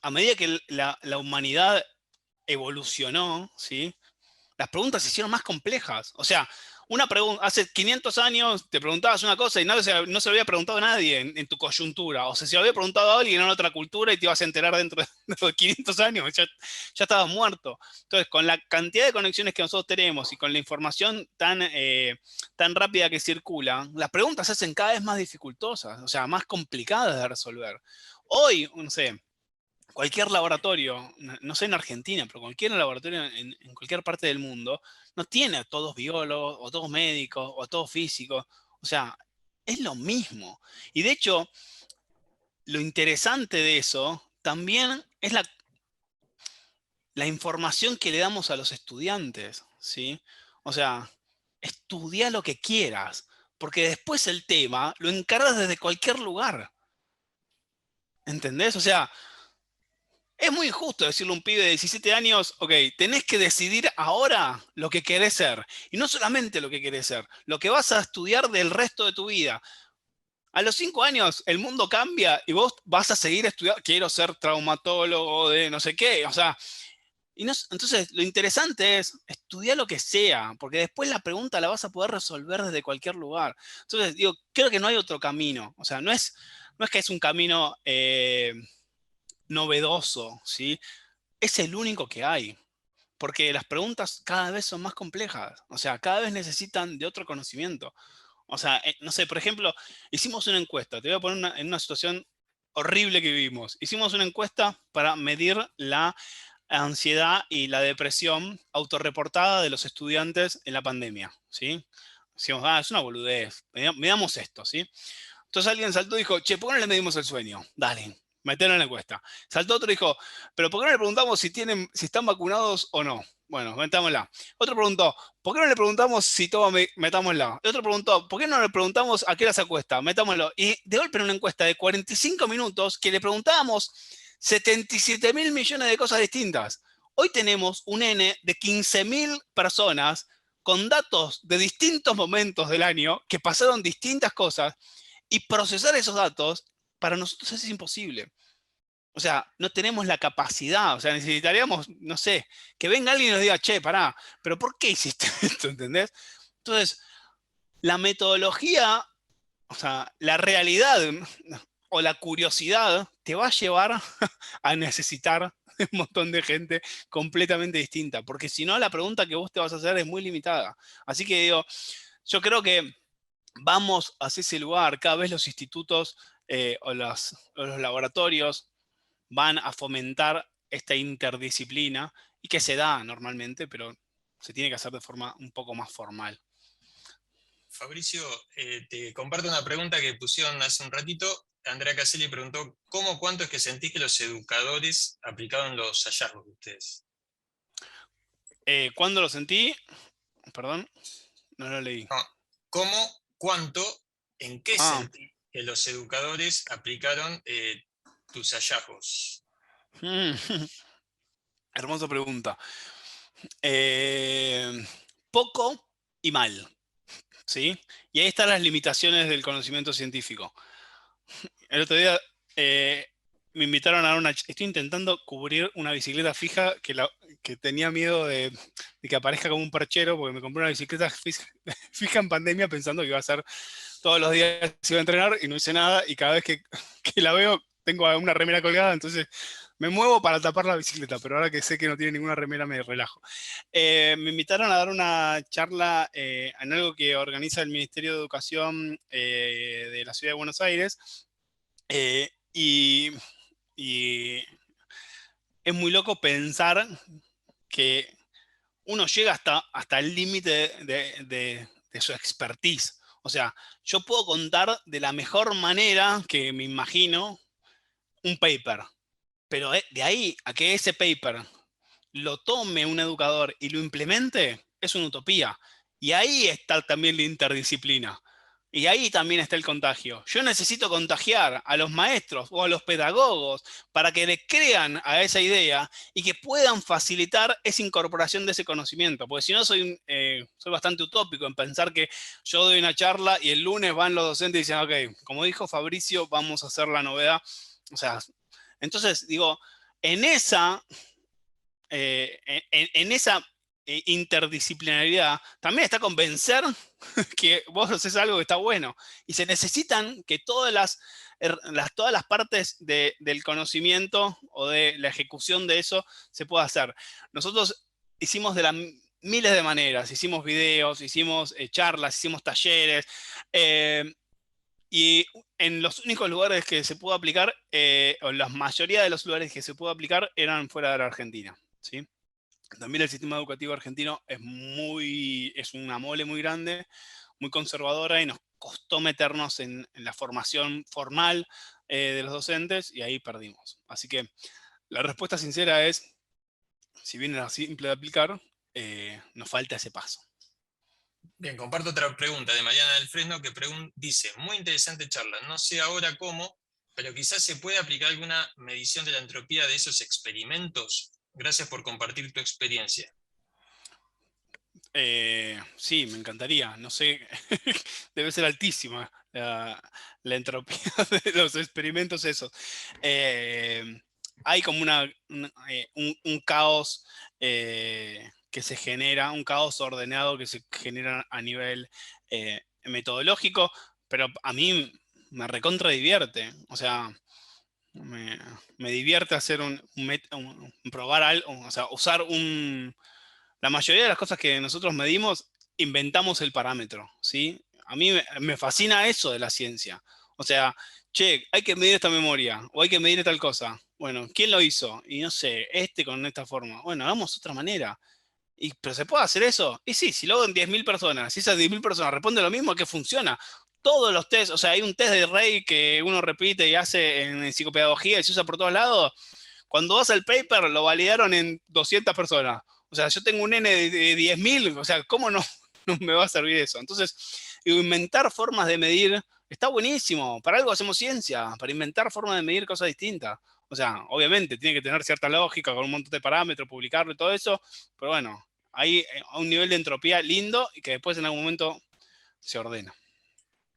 a medida que la humanidad evolucionó, ¿sí? Las preguntas se hicieron más complejas. O sea, hace 500 años te preguntabas una cosa y no se lo había preguntado a nadie en tu coyuntura. O sea, se lo había preguntado a alguien en otra cultura y te ibas a enterar dentro de 500 años. Ya estabas muerto. Entonces, con la cantidad de conexiones que nosotros tenemos y con la información tan rápida que circula, las preguntas se hacen cada vez más dificultosas, o sea, más complicadas de resolver. Hoy, no sé, cualquier laboratorio, no sé en Argentina, pero cualquier laboratorio en cualquier parte del mundo, no tiene a todos biólogos, o todos médicos, o todos físicos. O sea, es lo mismo. Y de hecho, lo interesante de eso también es la información que le damos a los estudiantes, ¿sí? O sea, estudia lo que quieras, porque después el tema lo encargas desde cualquier lugar. ¿Entendés? O sea, es muy injusto decirle a un pibe de 17 años, ok, tenés que decidir ahora lo que querés ser. Y no solamente lo que querés ser, lo que vas a estudiar del resto de tu vida. A los 5 años el mundo cambia y vos vas a seguir estudiando, quiero ser traumatólogo de no sé qué, o sea, entonces lo interesante es estudiar lo que sea, porque después la pregunta la vas a poder resolver desde cualquier lugar. Entonces, digo, creo que no hay otro camino, o sea, no es que es un camino novedoso, ¿sí? Es el único que hay, porque las preguntas cada vez son más complejas, o sea, cada vez necesitan de otro conocimiento. O sea, no sé, por ejemplo, hicimos una encuesta, te voy a poner en una situación horrible que vivimos. Hicimos una encuesta para medir la ansiedad y la depresión autorreportada de los estudiantes en la pandemia, ¿sí? Decimos, es una boludez, medamos esto, ¿sí? Entonces alguien saltó y dijo, che, ¿por qué no le medimos el sueño? Dale, metelo en la encuesta. Saltó otro y dijo, pero ¿por qué no le preguntamos si están vacunados o no? Bueno, metámosla. Otro preguntó, ¿por qué no le preguntamos si toma, metámosla? Y otro preguntó, ¿por qué no le preguntamos a qué hora se acuesta? Metámoslo. Y de golpe en una encuesta de 45 minutos que le preguntábamos 77 mil millones de cosas distintas. Hoy tenemos un N de 15.000 personas con datos de distintos momentos del año que pasaron distintas cosas y procesar esos datos para nosotros es imposible. O sea, no tenemos la capacidad, o sea, necesitaríamos, no sé, que venga alguien y nos diga, che, pará, pero ¿por qué hiciste esto? ¿Entendés? Entonces, la metodología, o sea, la realidad o la curiosidad te va a llevar a necesitar un montón de gente completamente distinta, porque si no, la pregunta que vos te vas a hacer es muy limitada. Así que digo, yo creo que vamos hacia ese lugar, cada vez los institutos o los laboratorios van a fomentar esta interdisciplina y que se da normalmente, pero se tiene que hacer de forma un poco más formal. Fabricio, te comparto una pregunta que pusieron hace un ratito. Andrea Caselli preguntó, ¿cuánto es que sentís que los educadores aplicaron los hallazgos de ustedes? ¿Cuándo lo sentí? Perdón, no lo leí. No, cuánto, en qué sentís que los educadores aplicaron tus hallazgos? Hermosa pregunta. Poco y mal, ¿sí? Y ahí están las limitaciones del conocimiento científico. El otro día me invitaron a dar estoy intentando cubrir una bicicleta fija que tenía miedo de que aparezca como un perchero, porque me compré una bicicleta fija en pandemia pensando que iba a ser todos los días, iba a entrenar y no hice nada, y cada vez que la veo tengo una remera colgada, entonces me muevo para tapar la bicicleta, pero ahora que sé que no tiene ninguna remera me relajo. Me invitaron a dar una charla en algo que organiza el Ministerio de Educación de la Ciudad de Buenos Aires, y es muy loco pensar que uno llega hasta el límite de su expertise. O sea, yo puedo contar de la mejor manera que me imagino un paper, pero de ahí a que ese paper lo tome un educador y lo implemente, es una utopía. Y ahí está también la interdisciplina. Y ahí también está el contagio. Yo necesito contagiar a los maestros o a los pedagogos para que le crean a esa idea y que puedan facilitar esa incorporación de ese conocimiento. Porque si no, soy bastante utópico en pensar que yo doy una charla y el lunes van los docentes y dicen, ok, como dijo Fabricio, vamos a hacer la novedad. O sea, entonces digo, en esa interdisciplinariedad también está convencer que vos haces algo que está bueno. Y se necesitan que todas las partes del conocimiento o de la ejecución de eso se pueda hacer. Nosotros hicimos de las miles de maneras. Hicimos videos, hicimos charlas, hicimos talleres. Y en los únicos lugares que se pudo aplicar, o la mayoría de los lugares que se pudo aplicar, eran fuera de la Argentina, ¿sí? También el sistema educativo argentino es una mole muy grande, muy conservadora, y nos costó meternos en la formación formal de los docentes, y ahí perdimos. Así que la respuesta sincera es, si bien era simple de aplicar, nos falta ese paso. Bien, comparto otra pregunta de Mariana del Fresno que dice, muy interesante charla, no sé ahora cómo, pero quizás se puede aplicar alguna medición de la entropía de esos experimentos. Gracias por compartir tu experiencia. Sí, me encantaría. No sé, debe ser altísima la entropía de los experimentos esos. Hay como un caos que se genera, un caos ordenado que se genera a nivel metodológico, pero a mí me recontra divierte. O sea, me divierte hacer probar algo, o sea, usar la mayoría de las cosas que nosotros medimos, inventamos el parámetro, ¿sí? A mí me fascina eso de la ciencia. O sea, che, hay que medir esta memoria, o hay que medir tal cosa. Bueno, ¿quién lo hizo? Y no sé, con esta forma. Bueno, hagamos otra manera. ¿Pero se puede hacer eso? Y sí, si lo hago en 10.000 personas, si esas 10.000 personas responden lo mismo, ¿qué funciona? Todos los test, o sea, hay un test de Rey que uno repite y hace en psicopedagogía y se usa por todos lados. Cuando vas al paper, lo validaron en 200 personas. O sea, yo tengo un N de 10.000, o sea, ¿cómo no me va a servir eso? Entonces, inventar formas de medir está buenísimo. Para algo hacemos ciencia, para inventar formas de medir cosas distintas. O sea, obviamente, tiene que tener cierta lógica con un montón de parámetros, publicarlo y todo eso, pero bueno, hay un nivel de entropía lindo y que después en algún momento se ordena.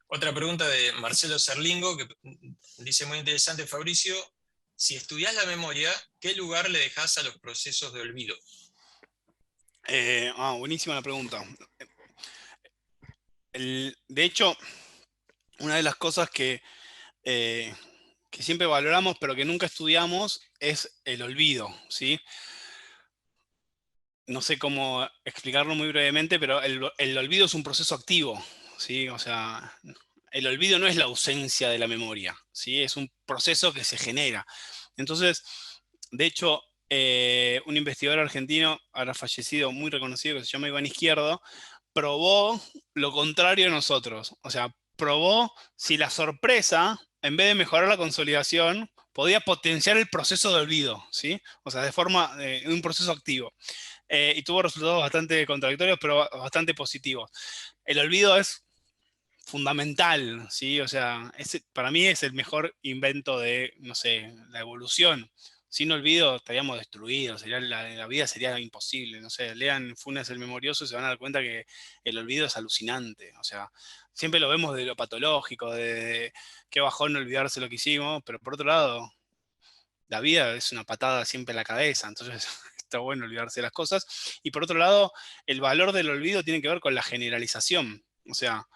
Otra pregunta de Marcelo Serlingo, que dice muy interesante, Fabricio, si estudias la memoria, ¿qué lugar le dejas a los procesos de olvido? Buenísima la pregunta. De hecho, una de las cosas que siempre valoramos pero que nunca estudiamos es el olvido, ¿sí? No sé cómo explicarlo muy brevemente, pero el olvido es un proceso activo, ¿sí? O sea, el olvido no es la ausencia de la memoria, ¿sí? Es un proceso que se genera. Entonces, de hecho, un investigador argentino, ahora fallecido, muy reconocido, que se llama Iván Izquierdo, probó lo contrario a nosotros. O sea, probó si la sorpresa, en vez de mejorar la consolidación, podía potenciar el proceso de olvido, ¿sí? O sea, de forma de un proceso activo. Y tuvo resultados bastante contradictorios, pero bastante positivos. El olvido es fundamental, ¿sí? O sea, para mí es el mejor invento de, no sé, la evolución. Sin olvido estaríamos destruidos, la vida sería imposible, no sé, lean Funes el Memorioso y se van a dar cuenta que el olvido es alucinante, o sea, siempre lo vemos de lo patológico, de qué bajón olvidarse lo que hicimos, pero por otro lado, la vida es una patada siempre en la cabeza, entonces está bueno olvidarse de las cosas, y por otro lado, el valor del olvido tiene que ver con la generalización, o sea,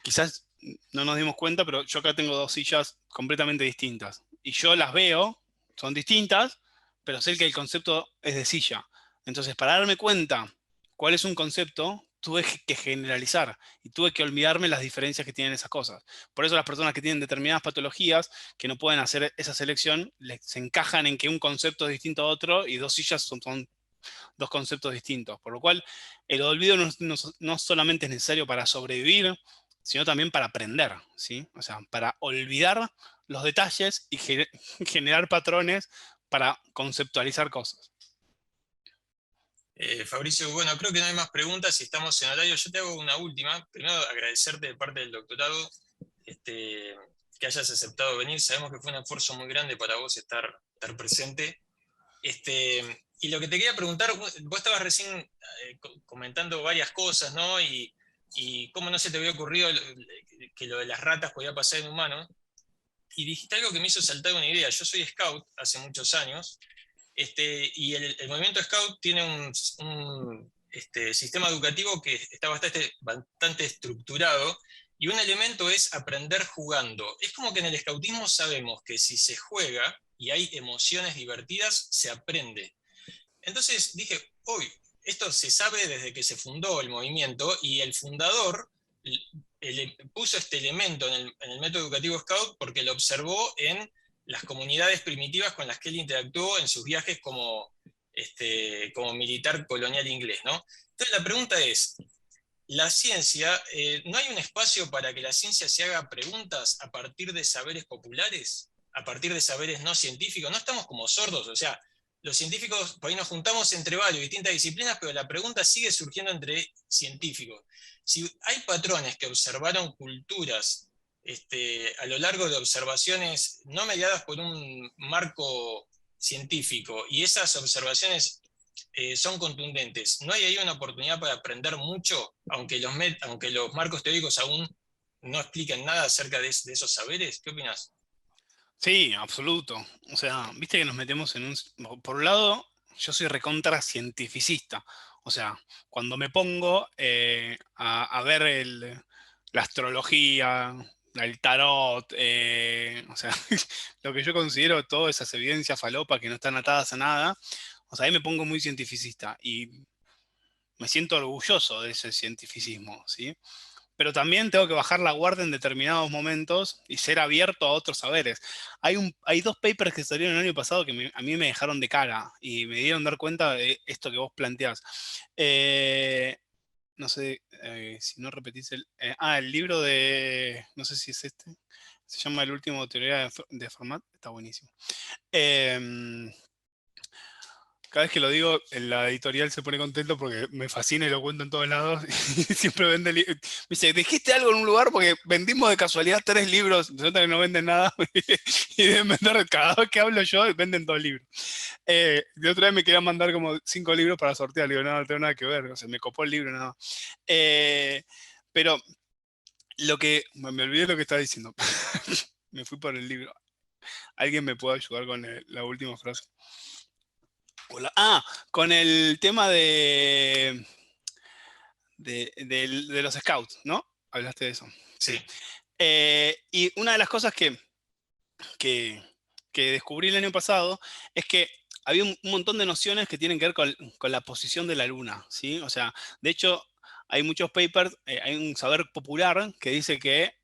quizás no nos dimos cuenta, pero yo acá tengo dos sillas completamente distintas. Y yo las veo, son distintas, pero sé que el concepto es de silla. Entonces, para darme cuenta cuál es un concepto, tuve que generalizar y tuve que olvidarme las diferencias que tienen esas cosas. Por eso las personas que tienen determinadas patologías, que no pueden hacer esa selección, se encajan en que un concepto es distinto a otro y dos sillas son dos conceptos distintos. Por lo cual, el olvido no solamente es necesario para sobrevivir, sino también para aprender, ¿sí? O sea, para olvidar los detalles y generar patrones para conceptualizar cosas. Fabricio, bueno, creo que no hay más preguntas, si estamos en horario. Yo te hago una última. Primero, agradecerte de parte del doctorado que hayas aceptado venir. Sabemos que fue un esfuerzo muy grande para vos estar presente. Y lo que te quería preguntar, vos estabas recién comentando varias cosas, ¿no? Y cómo no se te había ocurrido que lo de las ratas podía pasar en humanos. Y dijiste algo que me hizo saltar una idea. Yo soy scout hace muchos años, y el movimiento scout tiene un sistema educativo que está bastante estructurado, y un elemento es aprender jugando. Es como que en el scoutismo sabemos que si se juega y hay emociones divertidas, se aprende. Entonces dije, uy, esto se sabe desde que se fundó el movimiento, y el fundador puso este elemento en el método educativo Scout porque lo observó en las comunidades primitivas con las que él interactuó en sus viajes como militar colonial inglés, ¿no? Entonces la pregunta es, la ciencia, ¿no hay un espacio para que la ciencia se haga preguntas a partir de saberes populares? A partir de saberes no científicos. No estamos como sordos, o sea, los científicos, por ahí nos juntamos entre varios, distintas disciplinas, pero la pregunta sigue surgiendo entre científicos. Si hay patrones que observaron culturas a lo largo de observaciones no mediadas por un marco científico, y esas observaciones son contundentes, ¿no hay ahí una oportunidad para aprender mucho, aunque los marcos teóricos aún no expliquen nada acerca de esos saberes? ¿Qué opinas? Sí, absoluto. O sea, viste que nos metemos en un... Por un lado, yo soy recontra cientificista. O sea, cuando me pongo a ver la astrología, el tarot, o sea, lo que yo considero todas esas evidencias falopas que no están atadas a nada, o sea, ahí me pongo muy cientificista y me siento orgulloso de ese cientificismo, ¿sí? Pero también tengo que bajar la guardia en determinados momentos y ser abierto a otros saberes. Hay dos papers que salieron el año pasado que a mí me dejaron de cara y me dieron dar cuenta de esto que vos planteás. No sé si no repetís el libro de, no sé si es este, se llama El último teoría de Fermat, está buenísimo. Cada vez que lo digo, la editorial se pone contento porque me fascina y lo cuento en todos lados. Y siempre vende me dice, ¿dijiste algo en un lugar? Porque vendimos de casualidad 3 libros. Resulta que no venden nada. Y deben vender, cada vez que hablo yo, venden 2 libros. De otra vez me querían mandar como 5 libros para sortear. Le digo, no, no tengo nada que ver. O sea, me copó el libro, nada más. Pero me olvidé lo que estaba diciendo. Me fui por el libro. ¿Alguien me puede ayudar con la última frase? Con el tema de los scouts, ¿no? Hablaste de eso. Sí. Y una de las cosas que descubrí el año pasado es que había un montón de nociones que tienen que ver con la posición de la luna, ¿sí? O sea, de hecho, hay muchos papers, hay un saber popular que dice que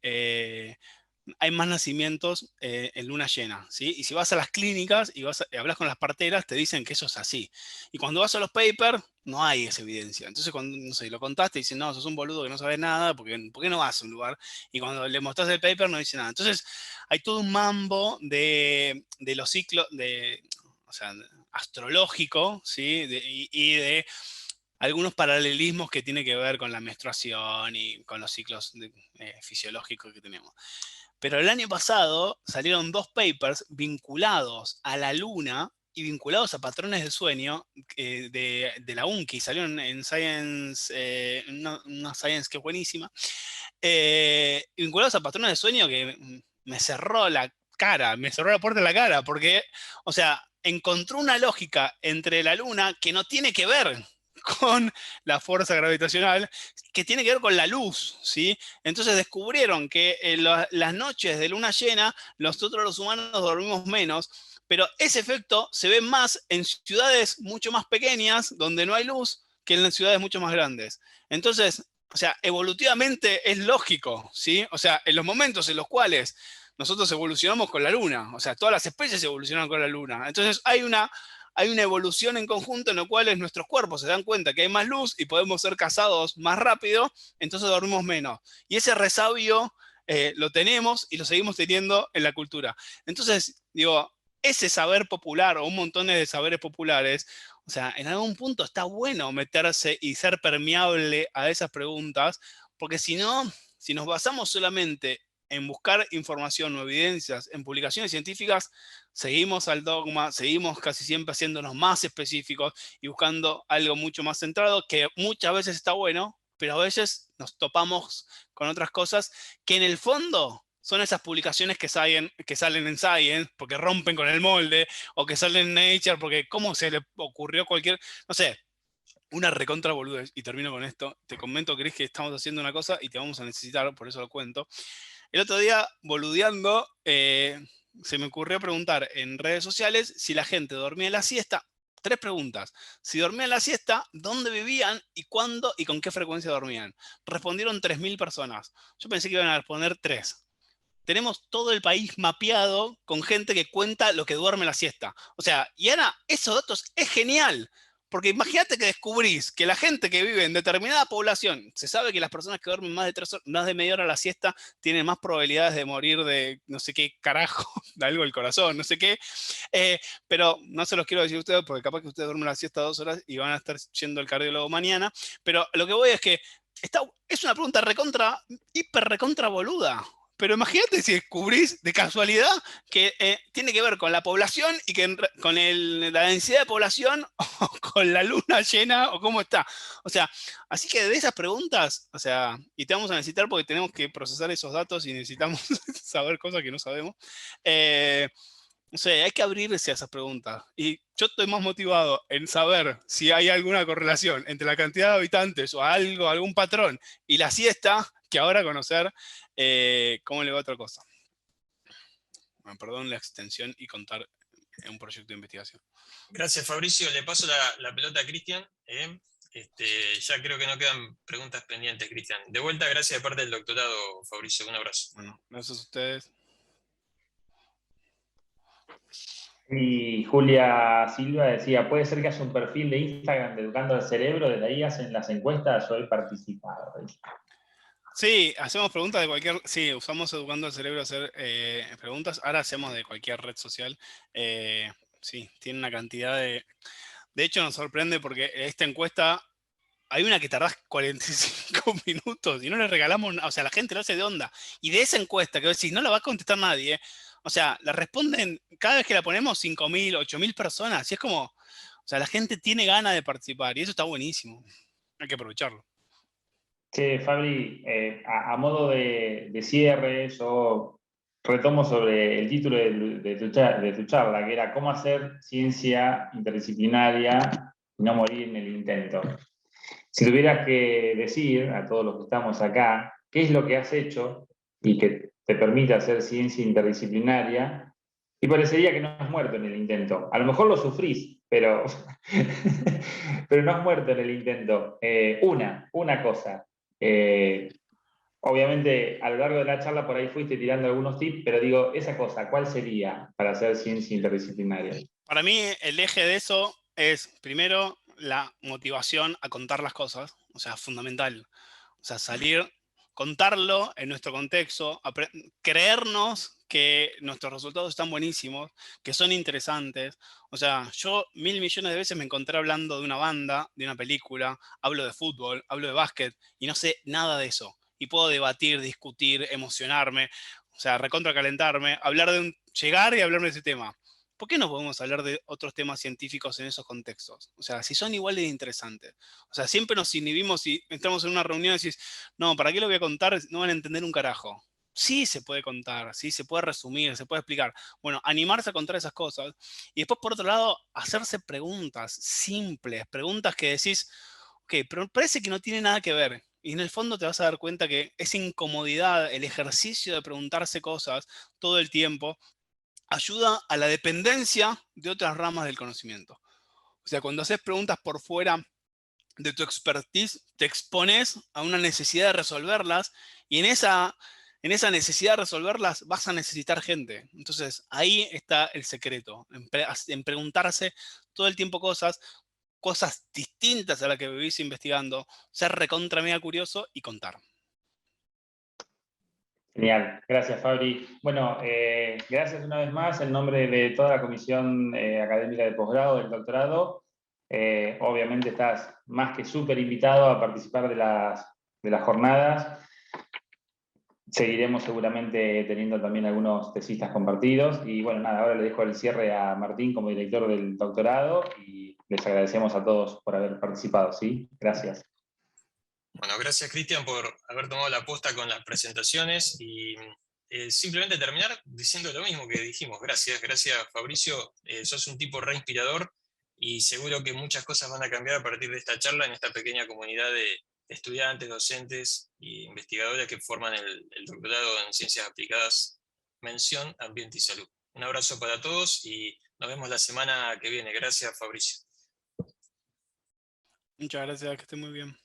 hay más nacimientos en luna llena, ¿sí? Y si vas a las clínicas y hablas con las parteras, te dicen que eso es así. Y cuando vas a los papers, no hay esa evidencia. Entonces, cuando no sé, lo contaste, dicen, no, sos un boludo que no sabes nada, ¿por qué no vas a un lugar? Y cuando le mostrás el paper, no dice nada. Entonces, hay todo un mambo de los ciclos, o sea, astrológico, ¿sí? Y de algunos paralelismos que tienen que ver con la menstruación y con los ciclos fisiológicos que tenemos. Pero el año pasado salieron 2 papers vinculados a la luna y vinculados a patrones de sueño de la UNCI. Salieron en Science, una Science que es buenísima. Vinculados a patrones de sueño que me cerró la cara, me cerró la puerta en la cara, porque, o sea, encontró una lógica entre la luna que no tiene que ver con la fuerza gravitacional, que tiene que ver con la luz, ¿sí? Entonces descubrieron que en las noches de luna llena, nosotros los humanos dormimos menos, pero ese efecto se ve más en ciudades mucho más pequeñas, donde no hay luz, que en las ciudades mucho más grandes. Entonces, o sea, evolutivamente es lógico, ¿sí? O sea, en los momentos en los cuales nosotros evolucionamos con la luna, o sea, todas las especies evolucionan con la luna. Entonces hay una evolución en conjunto en la cual nuestros cuerpos se dan cuenta que hay más luz y podemos ser cazados más rápido, entonces dormimos menos. Y ese resabio lo tenemos y lo seguimos teniendo en la cultura. Entonces, digo, ese saber popular o un montón de saberes populares, o O sea, en algún punto está bueno meterse y ser permeable a esas preguntas, porque si no, si nos basamos solamente en buscar información o evidencias en publicaciones científicas, seguimos al dogma, seguimos casi siempre haciéndonos más específicos y buscando algo mucho más centrado, que muchas veces está bueno, pero a veces nos topamos con otras cosas que en el fondo son esas publicaciones que salen en Science porque rompen con el molde, o que salen en Nature porque cómo se le ocurrió cualquier, no sé, una recontra boludez. Y termino con esto. Te comento, Cris, que estamos haciendo una cosa y te vamos a necesitar, por eso lo cuento. El otro día, boludeando, se me ocurrió preguntar en redes sociales si la gente dormía en la siesta. 3 preguntas. Si dormían en la siesta, ¿dónde vivían y cuándo y con qué frecuencia dormían? Respondieron 3.000 personas. Yo pensé que iban a responder 3. Tenemos todo el país mapeado con gente que cuenta lo que duerme la siesta. O sea, y Ana, esos datos es genial. Porque imagínate que descubrís que la gente que vive en determinada población, se sabe que las personas que duermen más de 3 horas, más de media hora la siesta, tienen más probabilidades de morir de no sé qué carajo, de algo del corazón, no sé qué. Pero no se los quiero decir a ustedes porque capaz que ustedes duermen la siesta 2 horas y van a estar yendo al cardiólogo mañana. Pero lo que voy es que es una pregunta recontra, hiper recontra boluda. Pero imagínate si descubrís de casualidad que tiene que ver con la población y que con la densidad de población o con la luna llena o cómo está. O sea, así que de esas preguntas, o sea, y te vamos a necesitar porque tenemos que procesar esos datos y necesitamos saber cosas que no sabemos. No sé, hay que abrirse a esas preguntas. Y yo estoy más motivado en saber si hay alguna correlación entre la cantidad de habitantes o algún patrón y la siesta, que ahora conocer cómo le va a otra cosa. Bueno, perdón la extensión y contar un proyecto de investigación. Gracias, Fabricio. Le paso la pelota a Cristian. Ya creo que no quedan preguntas pendientes, Cristian. De vuelta, gracias de parte del doctorado, Fabricio. Un abrazo. Bueno, gracias a ustedes. Y Julia Silva decía, ¿puede ser que haya un perfil de Instagram de Educando al Cerebro? Desde ahí hacen las encuestas, yo he participado. Sí, hacemos preguntas de cualquier... Sí, usamos Educando al Cerebro a hacer preguntas. Ahora hacemos de cualquier red social. Sí, tiene una cantidad de... De hecho, nos sorprende porque esta encuesta... Hay una que tardás 45 minutos y no le regalamos nada. O sea, la gente lo hace de onda. Y de esa encuesta que vos decís, no la va a contestar nadie. O sea, la responden cada vez que la ponemos 5.000, 8.000 personas. Y es como... O sea, la gente tiene ganas de participar y eso está buenísimo. Hay que aprovecharlo. Che, Fabri, a modo de cierre, yo retomo sobre el título de tu charla, que era ¿Cómo hacer ciencia interdisciplinaria y no morir en el intento? Si tuvieras que decir a todos los que estamos acá, ¿qué es lo que has hecho y que te permite hacer ciencia interdisciplinaria? Y parecería que no has muerto en el intento. A lo mejor lo sufrís, pero, pero no has muerto en el intento. Una cosa. Obviamente, a lo largo de la charla por ahí fuiste tirando algunos tips, pero digo, esa cosa, ¿cuál sería para hacer ciencia interdisciplinaria? Para mí, el eje de eso es, primero, la motivación a contar las cosas, o sea, fundamental. O sea, salir, contarlo en nuestro contexto, creernos que nuestros resultados están buenísimos, que son interesantes. O sea, yo 1.000 millones de veces me encontré hablando de una banda, de una película, hablo de fútbol, hablo de básquet, y no sé nada de eso. Y puedo debatir, discutir, emocionarme, o sea, recontracalentarme, llegar y hablarme de ese tema. ¿Por qué no podemos hablar de otros temas científicos en esos contextos? O sea, si son iguales de interesantes. O sea, siempre nos inhibimos y entramos en una reunión y decís, no, ¿para qué lo voy a contar? No van a entender un carajo. Sí se puede contar, sí se puede resumir, se puede explicar. Bueno, animarse a contar esas cosas. Y después, por otro lado, hacerse preguntas simples, preguntas que decís, ok, pero parece que no tiene nada que ver. Y en el fondo te vas a dar cuenta que esa incomodidad, el ejercicio de preguntarse cosas todo el tiempo, ayuda a la dependencia de otras ramas del conocimiento. O sea, cuando haces preguntas por fuera de tu expertise, te expones a una necesidad de resolverlas y en esa necesidad de resolverlas vas a necesitar gente. Entonces, ahí está el secreto, en preguntarse todo el tiempo cosas distintas a las que vivís investigando, ser recontra mega curioso y contar. Genial, gracias Fabri. Bueno, gracias una vez más en nombre de toda la Comisión Académica de Posgrado del Doctorado. Obviamente estás más que súper invitado a participar de las jornadas. Seguiremos seguramente teniendo también algunos tesistas compartidos. Y bueno, nada, ahora le dejo el cierre a Martín como director del doctorado y les agradecemos a todos por haber participado, ¿sí? Gracias. Bueno, gracias Cristian por haber tomado la posta con las presentaciones y simplemente terminar diciendo lo mismo que dijimos. Gracias Fabricio, sos un tipo re inspirador y seguro que muchas cosas van a cambiar a partir de esta charla en esta pequeña comunidad de estudiantes, docentes e investigadores que forman el doctorado en Ciencias Aplicadas, mención Ambiente y Salud. Un abrazo para todos y nos vemos la semana que viene. Gracias Fabricio. Muchas gracias, que esté muy bien.